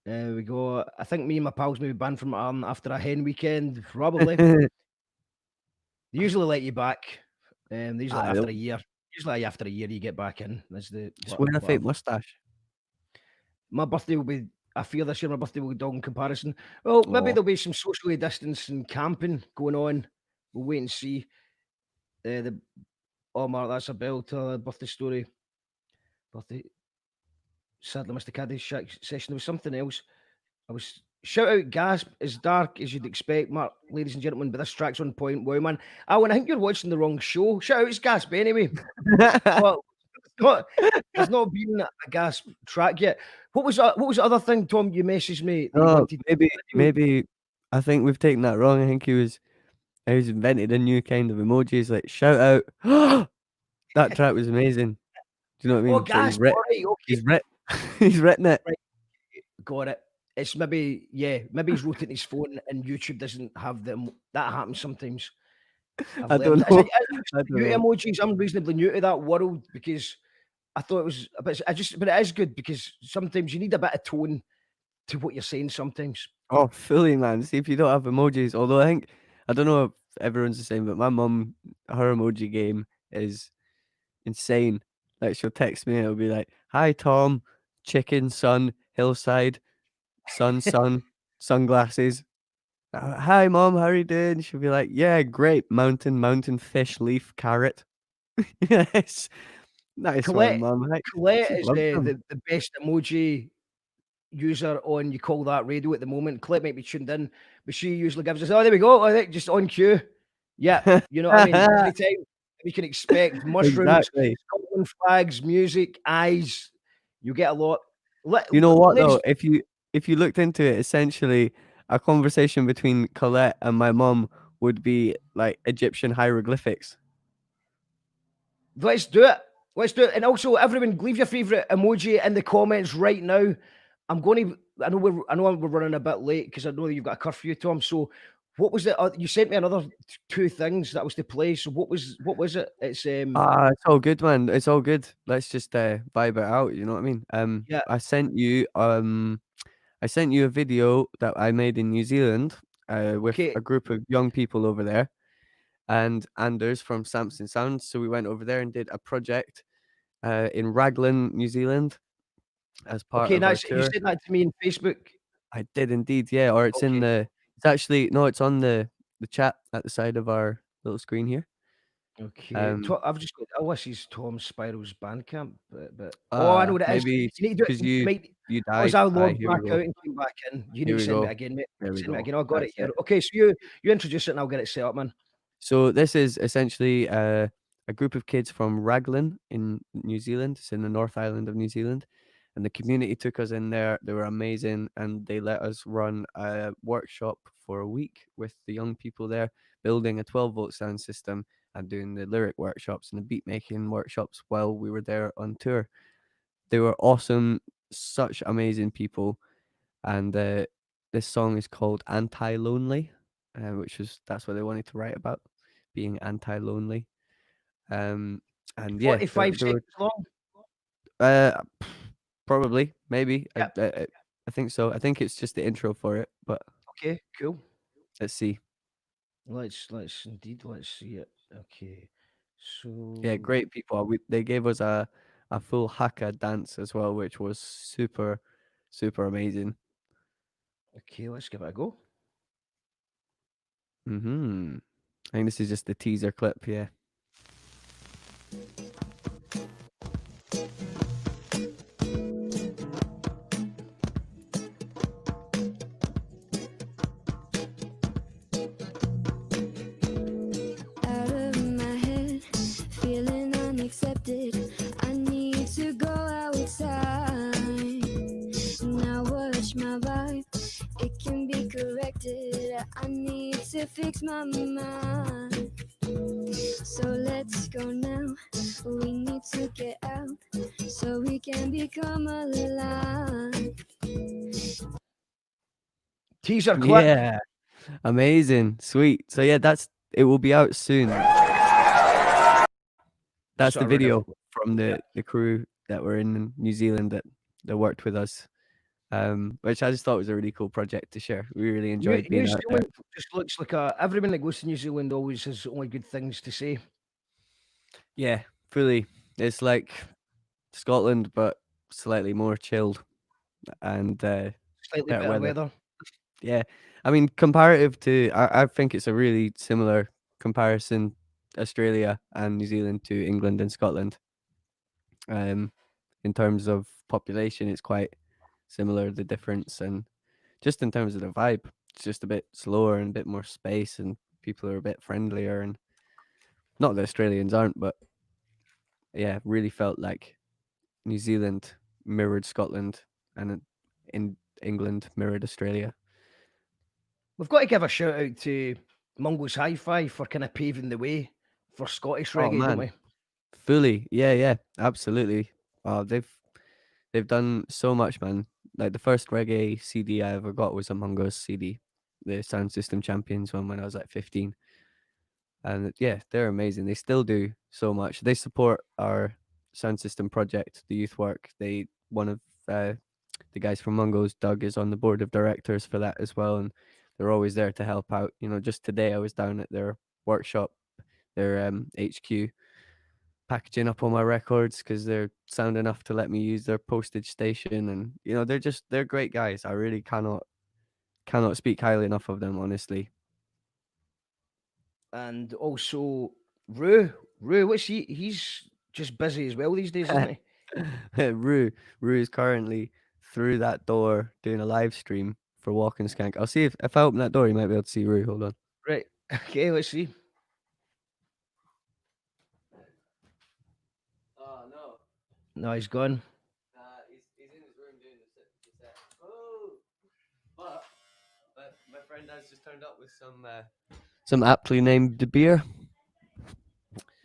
We go. I think me and my pals may be banned from Arran after a hen weekend. Probably. They usually let you back Usually Aye, after they'll- a year. Usually after a year you get back in. That's the Just what- wear a what fake I've- mustache. My birthday will be. I fear this year my birthday will be dog in comparison. Well, maybe Oh. there'll be some socially distancing camping going on. We'll wait and see. Mark, that's a bell to a birthday story. Birthday. Sadly missed the caddy session. There was something else. I was shout out Gasp as dark as you'd expect, Mark, ladies and gentlemen, but this track's on point. Wow, man. Alan, I think you're watching the wrong show. Shout out, it's Gasp anyway. Well, there's not been a Gasp track yet. What was the other thing, Tom? You messaged me. That you Oh, wanted to maybe I think we've taken that wrong. I think he's invented a new kind of emojis like shout out. That track was amazing. Do you know what I mean? Oh, So Gasp. All right, okay. he's written it. Right. Got it. It's maybe he's wrote it in his phone and YouTube doesn't have them. That happens sometimes. I don't know. New emojis. I'm reasonably new to that world because I thought it was a bit. But it is good because sometimes you need a bit of tone to what you're saying. Sometimes. Oh, fully, man. See if you don't have emojis. Although I don't know if everyone's the same, but my mum, her emoji game is insane. Like she'll text me and it'll be like, "Hi Tom, chicken, sun, hillside, sun, sunglasses. Hi mom, how are you doing?" She'll be like, "Yeah, great. Mountain, fish, leaf, carrot." Yes, nice Colette, one, mum. Colette She is loves them. the best emoji user on You Call That Radio at the moment. Colette might be tuned in, but she usually gives us, oh, there we go, I think just on cue. Yeah, you know what I mean? Every time we can expect mushrooms, Exactly. Scotland flags, music, eyes. You get a lot. You know what ladies- though? If you looked into it, essentially a conversation between Colette and my mum would be like Egyptian hieroglyphics. Let's do it. Let's do it. And also, everyone, leave your favourite emoji in the comments right now. I'm going to. I know we're running a bit late because I know that you've got a curfew, Tom. So, what was it? You sent me another two things that was to play. So, what was it? It's It's all good, man. It's all good. Let's just vibe it out. You know what I mean? Yeah. I sent you a video that I made in New Zealand with Okay. a group of young people over there, and Anders from Samson Sounds. So we went over there and did a project in Raglan, New Zealand, as part Okay, of our nice. You tour. sent that to me on Facebook. I did indeed, yeah. Or it's in Okay. the. It's actually no, it's on the chat at the side of our little screen here. Okay. I've just got. Oh, this is Tom Spiral's Bandcamp, but I know what it is. maybe You need to do because it. you Mate, you oh, is died. I Aye, logged here we back go. out and came back in. You Here need we to send me go. it again, mate. There we Send me go. again. I got That's it here. it. Okay, so you introduce it and I'll get it set up, man. So this is essentially a group of kids from Raglan in New Zealand. It's in the North Island of New Zealand. And the community took us in there. They were amazing. And they let us run a workshop for a week with the young people there, building a 12-volt sound system and doing the lyric workshops and the beat making workshops while we were there on tour. They were awesome, such amazing people. And this song is called Anti-Lonely, that's what they wanted to write about, being anti-lonely. And yeah, 45 seconds long. probably, maybe. Yep. I think so. I think it's just the intro for it, but Okay, cool. let's see. Let's see it. Okay. So Yeah, great people. They gave us a full haka dance as well, which was super, super amazing. Okay, let's give it a go. I think this is just the teaser clip, yeah. Out of my head, feeling unaccepted. I need to go outside. Now watch my vibe, it can be corrected. I need to fix my mind. So let's go now. We need to get out so we can become alive. Teaser clip. Yeah, amazing, sweet. So yeah, it will be out soon. That's the Sorry, video from the crew that were in New Zealand that worked with us, which I just thought was a really cool project to share. We really enjoyed being New out there. Zealand just looks like everyone that goes to New Zealand always has only good things to say. Yeah, fully. It's like Scotland, but slightly more chilled and Slightly better better weather. weather. Yeah, I mean, comparative to, I think it's a really similar comparison, Australia and New Zealand to England and Scotland. In terms of population, it's quite similar, the difference, and just in terms of the vibe, it's just a bit slower and a bit more space, and people are a bit friendlier. And not that Australians aren't, but yeah, really felt like New Zealand mirrored Scotland, and in England mirrored Australia. We've got to give a shout out to Mungo's Hi-Fi for kind of paving the way for Scottish Oh reggae, don't man, we? fully, yeah, absolutely. They've done so much, man. Like the first reggae CD I ever got was a Mungo's CD, the Sound System Champions one when I was like 15. And yeah, they're amazing. They still do so much. They support our sound system project, the youth work. One of the guys from Mungo's, Doug, is on the board of directors for that as well, and they're always there to help out. You know, just today I was down at their workshop, their HQ, packaging up all my records because they're sound enough to let me use their postage station, and you know, they're great guys. I really cannot speak highly enough of them, honestly. And also Rue, what's he's just busy as well these days, isn't he? Rue is currently through that door doing a live stream for Walk and Skank. I'll see if I open that door, you might be able to see Rue. Hold on. Right. Okay, let's see. Oh no. No, he's gone. He's in his room doing the set. Oh, but my friend has just turned up with some aptly named beer.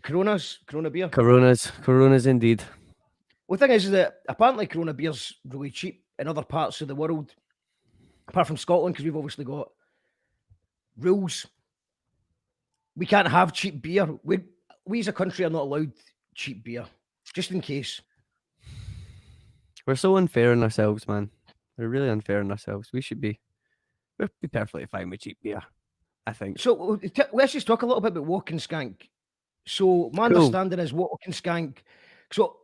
Corona beer. Coronas indeed. Well, the thing is that apparently Corona beer's really cheap in other parts of the world, apart from Scotland, because we've obviously got rules. We can't have cheap beer. We as a country are not allowed cheap beer, just in case. We're so unfair on ourselves, man. We're really unfair on ourselves. We'll be perfectly fine with cheap beer, I think. So let's just talk a little bit about Walk and Skank. So my Cool. understanding is Walk and Skank. So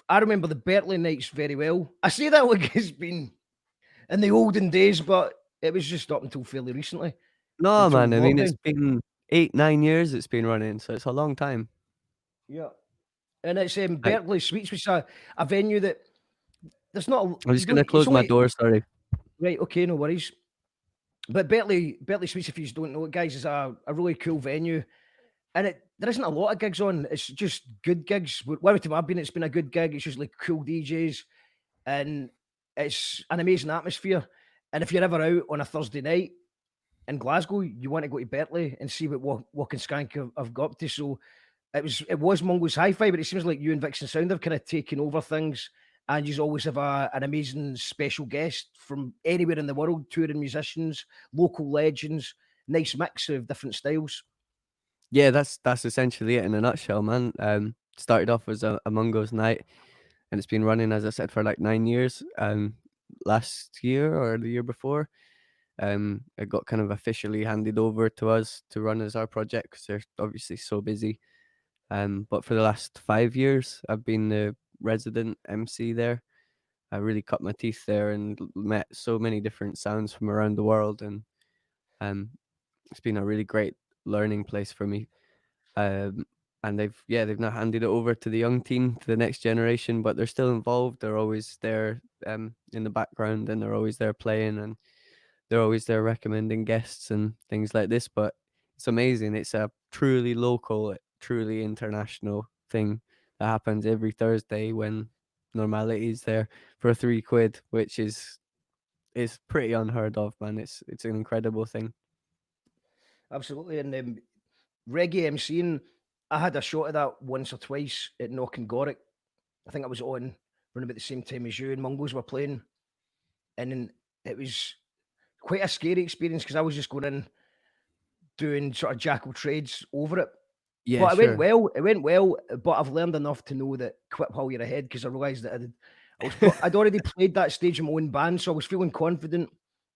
I remember the Berkeley nights very well. I say that like it's been in the olden days, but it was just up until fairly recently. No, until man. I mean, lockdown. it's been 8-9 years it's been running, so it's a long time. Yeah. And it's Berkeley Suites, which is a venue that there's not. I'm just going to close my door, sorry. Right, okay, no worries. But Berkeley Suites, if you don't know it, guys, is a really cool venue. And there isn't a lot of gigs on. It's just good gigs. Every time I've been, it's been a good gig. It's usually cool DJs. And it's an amazing atmosphere. And if you're ever out on a Thursday night in Glasgow, you want to go to Berkeley and see what Walk and Skank have got up to. So it was Mungo's Hi-Fi, but it seems like you and Vixen Sound have kind of taken over things. And you always have an amazing special guest from anywhere in the world, touring musicians, local legends, nice mix of different styles. Yeah, that's essentially it in a nutshell, man. Started off as a Mungo's night, and it's been running, as I said, for like 9 years. Last year or the year before, it got kind of officially handed over to us to run as our project because they're obviously so busy. But for the last 5 years, I've been the resident MC there. I really cut my teeth there and met so many different sounds from around the world, and it's been a really great learning place for me. And they've now handed it over to the young team, to the next generation, but they're still involved. They're always there in the background, and they're always there playing, and they're always there recommending guests and things like this. But it's amazing. It's a truly local, truly international thing that happens every Thursday when normality is there for £3, which is pretty unheard of, man. It's an incredible thing. Absolutely. And reggae MCing, I had a shot of that once or twice at Knockengorrick. I think I was on around about the same time as you and Mungo's were playing. And it was quite a scary experience because I was just going in doing sort of jackal trades over it. Yeah, but sure. It went well, but I've learned enough to know that quit while you're ahead, because I realised that I'd already played that stage in my own band, so I was feeling confident,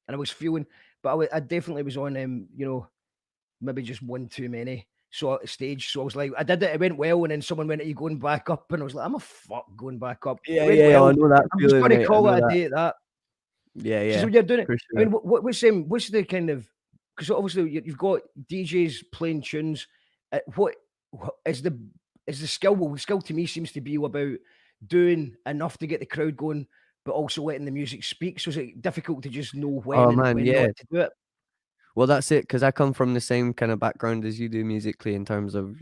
and I was feeling, but I definitely was on, maybe just one too many. So at stage, so I was like, I did it. It went well, and then someone went, "Are you going back up?" And I was like, "I'm a fuck going back up." It Yeah, went yeah, well. I know that I'm just feeling, going to mate. I call know it a that. day at that. Yeah, So yeah, when you're doing it, for I mean, sure. what's the kind of, because obviously you've got DJs playing tunes. What is the skill? Well, the skill to me seems to be about doing enough to get the crowd going, but also letting the music speak. So is it difficult to just know when Oh and man, when yeah. not to do it? Well, that's it, because I come from the same kind of background as you do musically in terms of,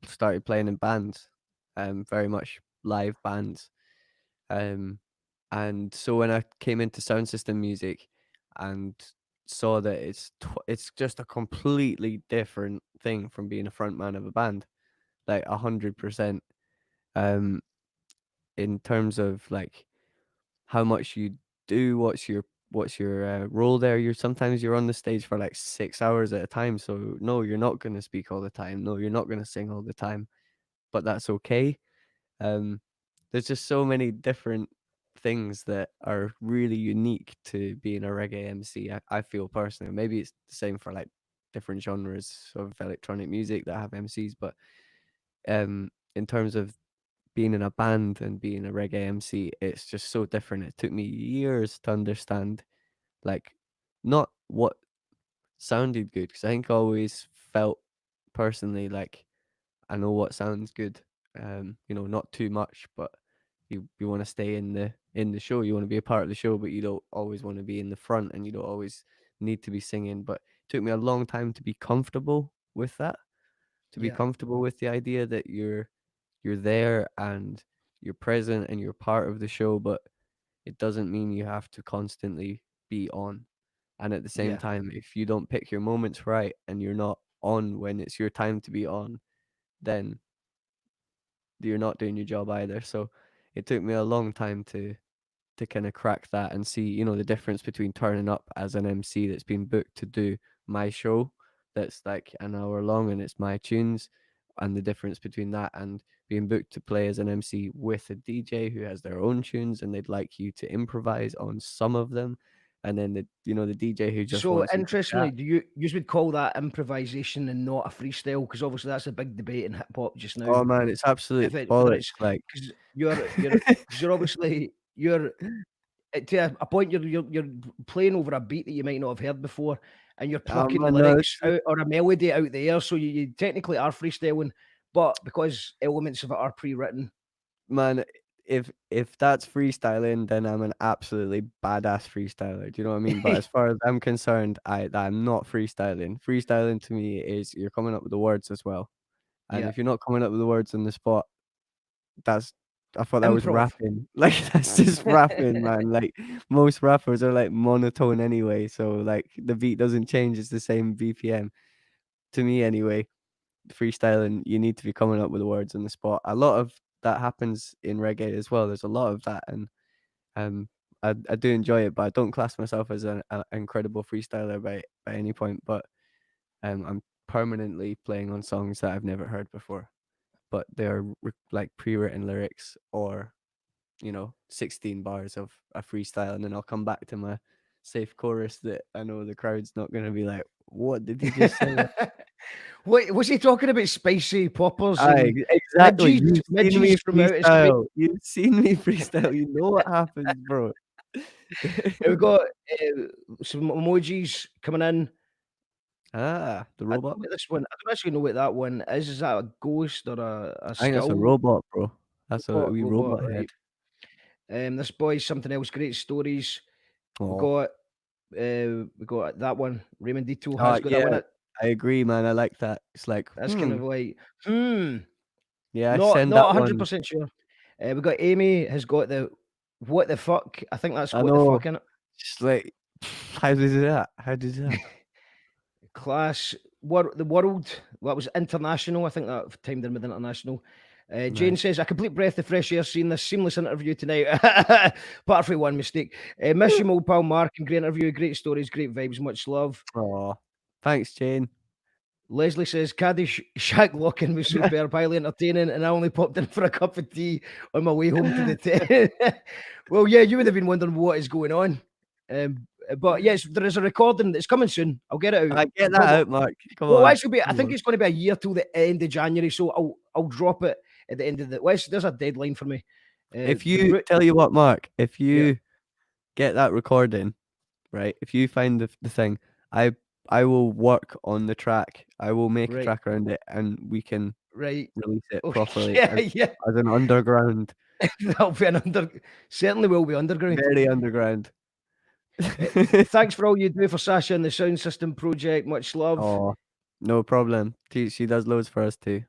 started playing in bands, very much live bands. And so when I came into sound system music and saw that it's just a completely different thing from being a front man of a band, like 100%. Um, in terms of like how much you do, what's your role there. You're on the stage for like 6 hours at a time. So no, you're not gonna speak all the time. No, you're not gonna sing all the time, but that's okay. Um, there's just so many different things that are really unique to being a reggae MC. I feel personally, maybe it's the same for like different genres of electronic music that have MCs, but in terms of being in a band and being a reggae MC, it's just so different. It took me years to understand, like, not what sounded good, because I think I always felt personally like I know what sounds good. Not too much, but you want to stay in the show. You want to be a part of the show, but you don't always want to be in the front, and you don't always need to be singing. But it took me a long time to be comfortable with that, to be Yeah. comfortable with the idea that you're there and you're present and you're part of the show, but it doesn't mean you have to constantly be on. And at the same Yeah. time, if you don't pick your moments right and you're not on when it's your time to be on, then you're not doing your job either. So it took me a long time to kind of crack that and see, the difference between turning up as an MC that's been booked to do my show that's like an hour long and it's my tunes, and the difference between that and being booked to play as an MC with a DJ who has their own tunes and they'd like you to improvise on some of them, and then the DJ who just So wants you to interestingly, chat. do you would call that improvisation and not a freestyle? Because obviously that's a big debate in hip hop just now. Oh man, it's absolute If it whether bollocks. it's Like, because you're obviously you're to a point you're playing over a beat that you might not have heard before, and you're oh plucking man, no, lyrics out or a melody out there. So you technically are freestyling, but because elements of it are pre-written. man, if that's freestyling, then I'm an absolutely badass freestyler. Do you know what I mean? But as far as I'm concerned, I'm not freestyling. Freestyling to me is you're coming up with the words as well. And Yeah. if you're not coming up with the words on the spot, I thought that was Improv. rapping. Like, that's just rapping, man. Like, most rappers are like monotone anyway, so like the beat doesn't change, it's the same BPM. To me anyway, freestyling, you need to be coming up with the words on the spot. A lot of that happens in reggae as well. There's a lot of that, and I do enjoy it, but I don't class myself as an incredible freestyler by any point. But I'm permanently playing on songs that I've never heard before, but they're like pre-written lyrics or 16 bars of a freestyle, and then I'll come back to my safe chorus that I know the crowd's not going to be like, what did he just say? Wait, was he talking about spicy poppers Aye, and exactly. midges from outer space? You've seen me freestyle. You know what happens, bro. We've got some emojis coming in. The robot. This one, I don't actually know what that one is. Is that a ghost or a I think that's a skull? robot, bro. That's a wee Robot, robot head. right. This boy's something else. Great stories. Oh, We got that one. Raymond Dito has got that yeah, one. I agree, man. I like that. It's like, That's kind of like, yeah, not send that 100% sure. We got Amy has got the what the fuck. I think that's I what the know. fuck in it. Just like, how does that? How does that? Class. The world. That was international. I think that timed in with international. Jane Nice. says, a complete breath of fresh air seeing this seamless interview tonight. Apart from one mistake. Miss you, old pal Mark, and great interview, great stories, great vibes, much love. Oh, thanks, Jane. Leslie says, Caddy Shaq Lockin was superb, highly entertaining, and I only popped in for a cup of tea on my way home to the tent. Well, yeah, you would have been wondering what is going on. But yes, there is a recording that's coming soon. I'll get it out. I get that out, Mark. Come Well, on. actually, I come think on. it's going to be a year till the end of January, so I'll drop it at the end of the. There's a deadline for me. If you tell you what, Mark, if you get that recording, right? If you find the thing, I will work on the track. I will make a Right. track around it, and we can right, release it Okay, properly yeah, as, yeah, as an underground, that'll be certainly will be underground. very underground. Thanks for all you do for Sasha and the sound system project. Much love. Oh, no problem. She does loads for us too.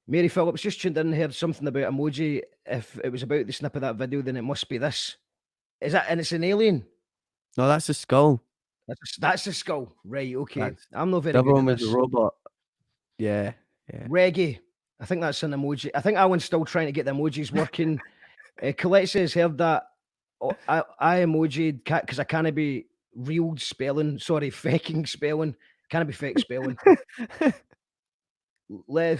Mary Phillips just tuned in and heard something about emoji. If it was about the snip of that video, then it must be this. Is that? And it's an alien. No, that's a skull. That's a skull. Right. Okay. That's- I'm not very The other good one at was this. a robot. Yeah, yeah. Reggae. I think that's an emoji. I think Alan's still trying to get the emojis working. Colette says heard that. Oh, I emojied because I can't be real spelling. Sorry, faking spelling. Can't be fake spelling. let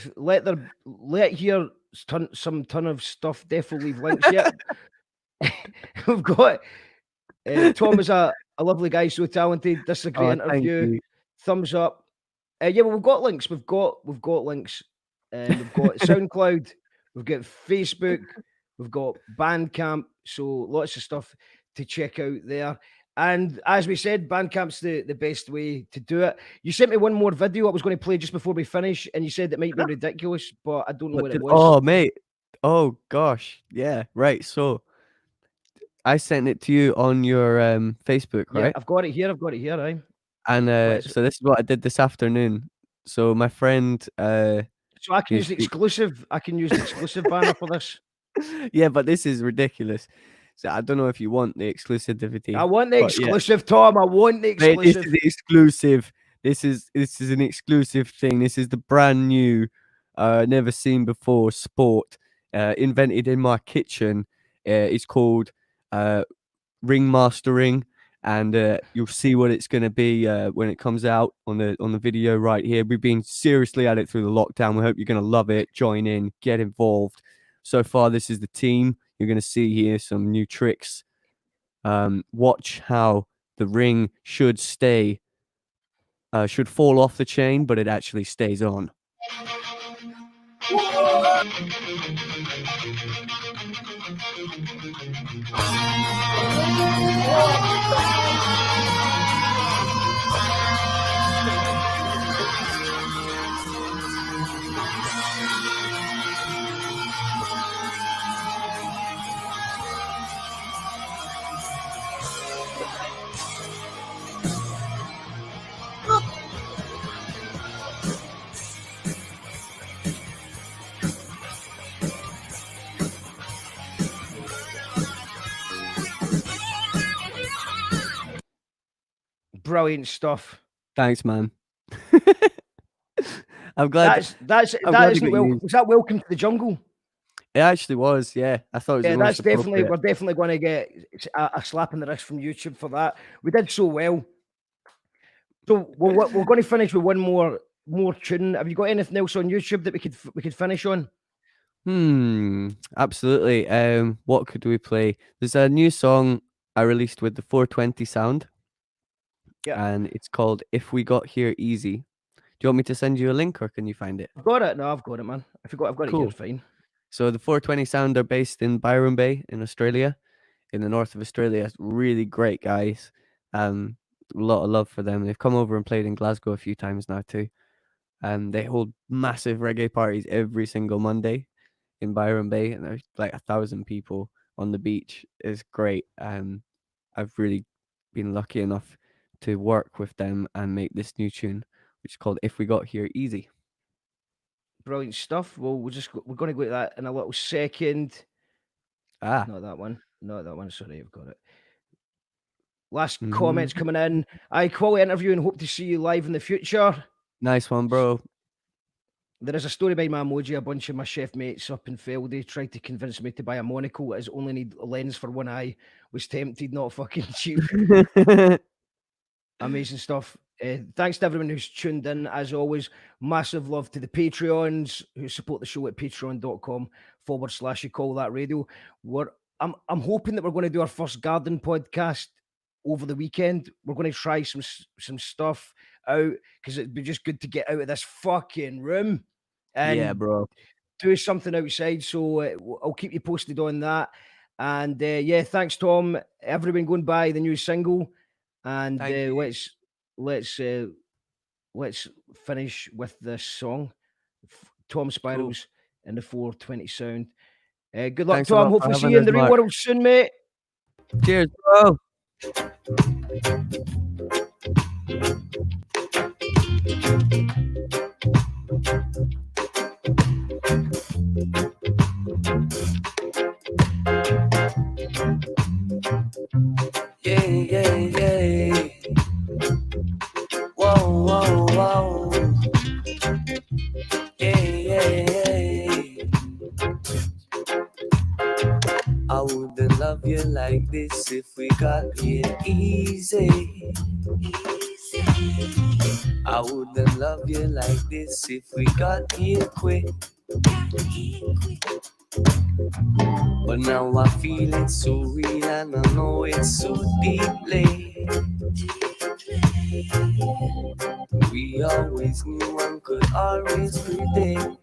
here ton of stuff. Definitely leave links. Yeah, we've got Tom is a lovely guy, so talented. This is a great Oh, thank interview. you. Thumbs up. Yeah, well, we've got links. We've got links. We've got SoundCloud. We've got Facebook. We've got Bandcamp. So lots of stuff to check out there. And as we said, Bandcamp's the best way to do it. You sent me one more video I was going to play just before we finish, and you said it might be ridiculous, but I don't know what it was. Oh, mate. Oh, gosh. Yeah, right. So I sent it to you on your Facebook, Yeah, right? I've got it here. Aye. And is it? so this is what I did this afternoon. So my friend, So I can you use the speak- exclusive. I can use the exclusive banner for this. yeah, but this is ridiculous. So I don't know if you want the exclusivity. I want the but yeah. exclusive, Tom. I want the Mate, this exclusive. is the exclusive. This is an exclusive thing. This is the brand new, never seen before sport, invented in my kitchen. It's called ring mastering, and you'll see what it's going to be when it comes out on the video right here. We've been seriously at it through the lockdown. We hope you're going to love it. Join in, get involved. So far, this is the team. You're going to see here some new tricks. Watch how the ring should fall off the chain, but it actually stays on. Brilliant stuff. Thanks, man. I'm glad. That glad isn't you got used. was that Welcome to the Jungle? It actually was. Yeah, I thought it was. Yeah, the most that's definitely. appropriate. We're definitely going to get a slap in the wrist from YouTube for that. We did so well. So we're going to finish with one more tune. Have you got anything else on YouTube that we could finish on? Absolutely. What could we play? There's a new song I released with the 420 sound. Yeah. And it's called If We Got Here Easy. Do you want me to send you a link or can you find it? I've got it. No, I've got it, man. I've got it Cool. here. Fine. So the 420 sound are based in Byron Bay in Australia, in the north of Australia. Really great guys. A lot of love for them. They've come over and played in Glasgow a few times now too. They hold massive reggae parties every single Monday in Byron Bay, and there's like 1,000 people on the beach. It's great. I've really been lucky enough to work with them and make this new tune, which is called If We Got Here Easy. Brilliant stuff. Well, we're going to go to that in a little second. Ah, Not that one. Sorry, I've got it. Last comments coming in. Quality interview and hope to see you live in the future. nice one, bro. There is a story behind my emoji. A bunch of my chef mates up in Feldy tried to convince me to buy a monocle as only need a lens for one eye. Was tempted, not fucking cheap. Amazing stuff. Thanks to everyone who's tuned in. As always, massive love to the Patreons who support the show at patreon.com/you call that radio. I'm hoping that we're going to do our first garden podcast over the weekend. We're going to try some stuff out because it'd be just good to get out of this fucking room and Yeah, bro. do something outside. So I'll keep you posted on that. And yeah, thanks, Tom. Everyone going buy the new single, and Thank you. let's finish with this song, Tom Spirals and the 420 sound. Good luck, Thanks a Tom. lot for Hopefully see having you in us, the real Mark. world soon, mate. Cheers, bro. Yeah, yeah, yeah. Whoa, whoa, whoa. Yeah, yeah, yeah. I wouldn't love you like this if we got here easy. I wouldn't love you like this if we got here quick. But now I feel it so real and I know it so deeply. We always knew and could always predict.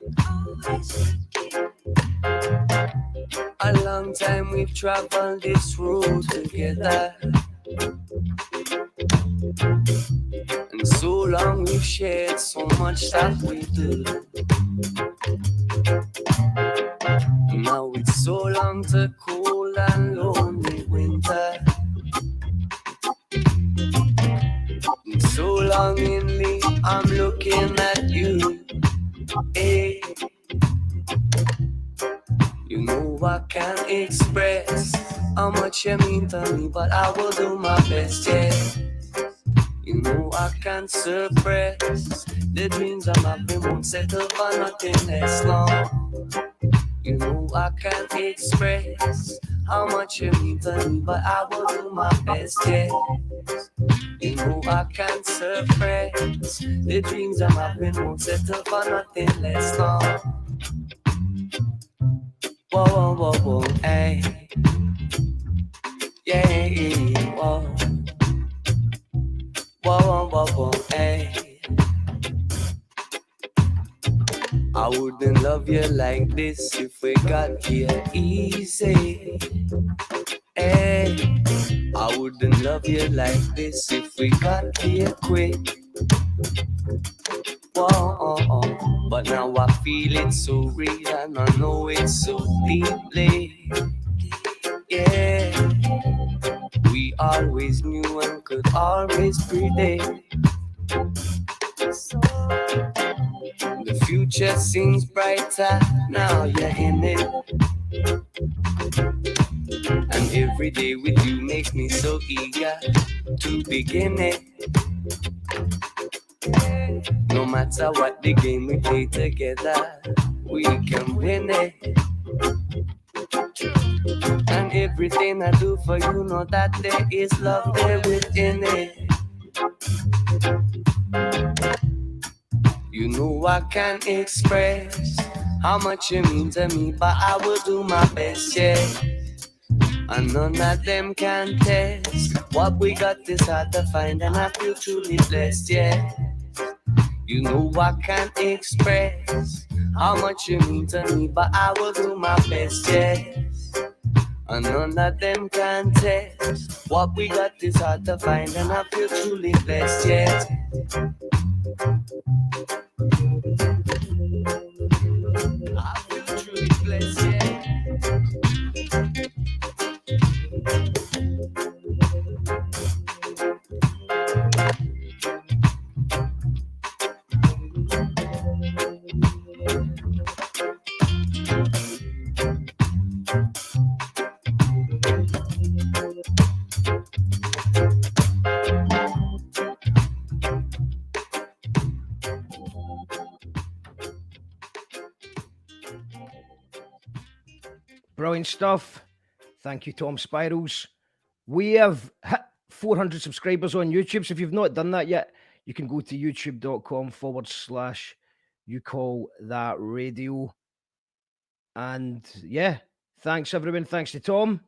A long time we've traveled this road together, and so long we've shared so much that we do. Now it's so long to cold and lonely winter, and so longingly I'm looking at you. Hey. You know I can't express how much you mean to me, but I will do my best, yeah. You know I can't suppress the dreams I'm having, won't settle for nothing less long. You know I can't express how much you mean to me, but I will do my best, yeah. You know I can't suppress the dreams I'm having, won't settle for nothing less long. Whoa, whoa, whoa, whoa, hey. Yeah, whoa. Whoa, whoa, whoa, whoa, hey. I wouldn't love you like this if we got here easy. Hey. I wouldn't love you like this if we got here quick. Whoa, but now I feel it so real and I know it so deeply. Yeah, we always knew and could always predict. The future seems brighter now you're in it, and every day with you makes me so eager to begin it. No matter what the game we play together, we can win it. And everything I do for you, know that there is love there within it. You know I can't express how much you mean to me, but I will do my best, yeah. And none of them can test what we got is hard to find, and I feel truly blessed, yeah. You know I can't express how much you mean to me, but I will do my best, yeah. And none of them can test what we got is hard to find, and I feel truly blessed, yeah. I feel truly blessed, yeah. Brilliant stuff. Thank you, Tom Spirals. We have hit 400 subscribers on YouTube. So if you've not done that yet, you can go to youtube.com/you call that radio. And thanks everyone. Thanks to Tom.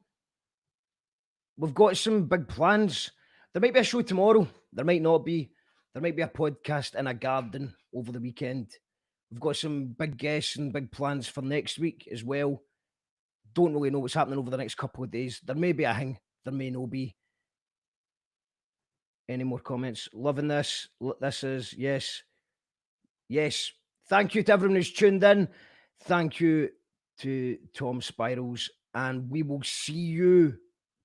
We've got some big plans There might be a show tomorrow. There might not be. There might be a podcast in a garden over the weekend. We've got some big guests and big plans for next week as well. Don't really know what's happening over the next couple of days. There may be a thing. There may not be. Any more comments? Loving this. This is, yes. Yes. Thank you to everyone who's tuned in. Thank you to Tom Spirals. And we will see you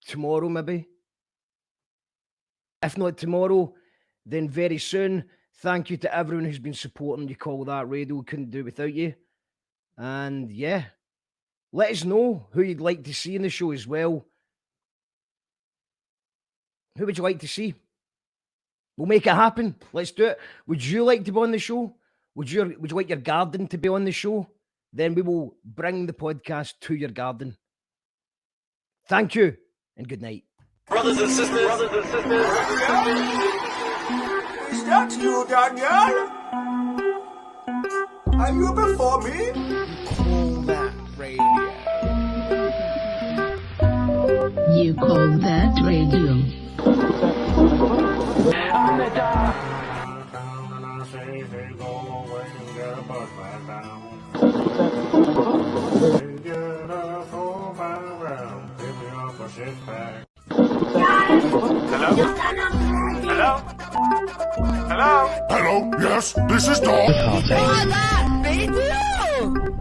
tomorrow, maybe. If not tomorrow, then very soon. Thank you to everyone who's been supporting You Call That Radio. Couldn't do it without you. And yeah, let us know who you'd like to see in the show as well. Who would you like to see? We'll make it happen. Let's do it. Would you like to be on the show? Would you like your garden to be on the show? Then we will bring the podcast to your garden. Thank you and good night. Brothers and sisters. Is that you, Daniel? Are you before me? You call that radio? Hello, yes, this is Dog. Call that radio!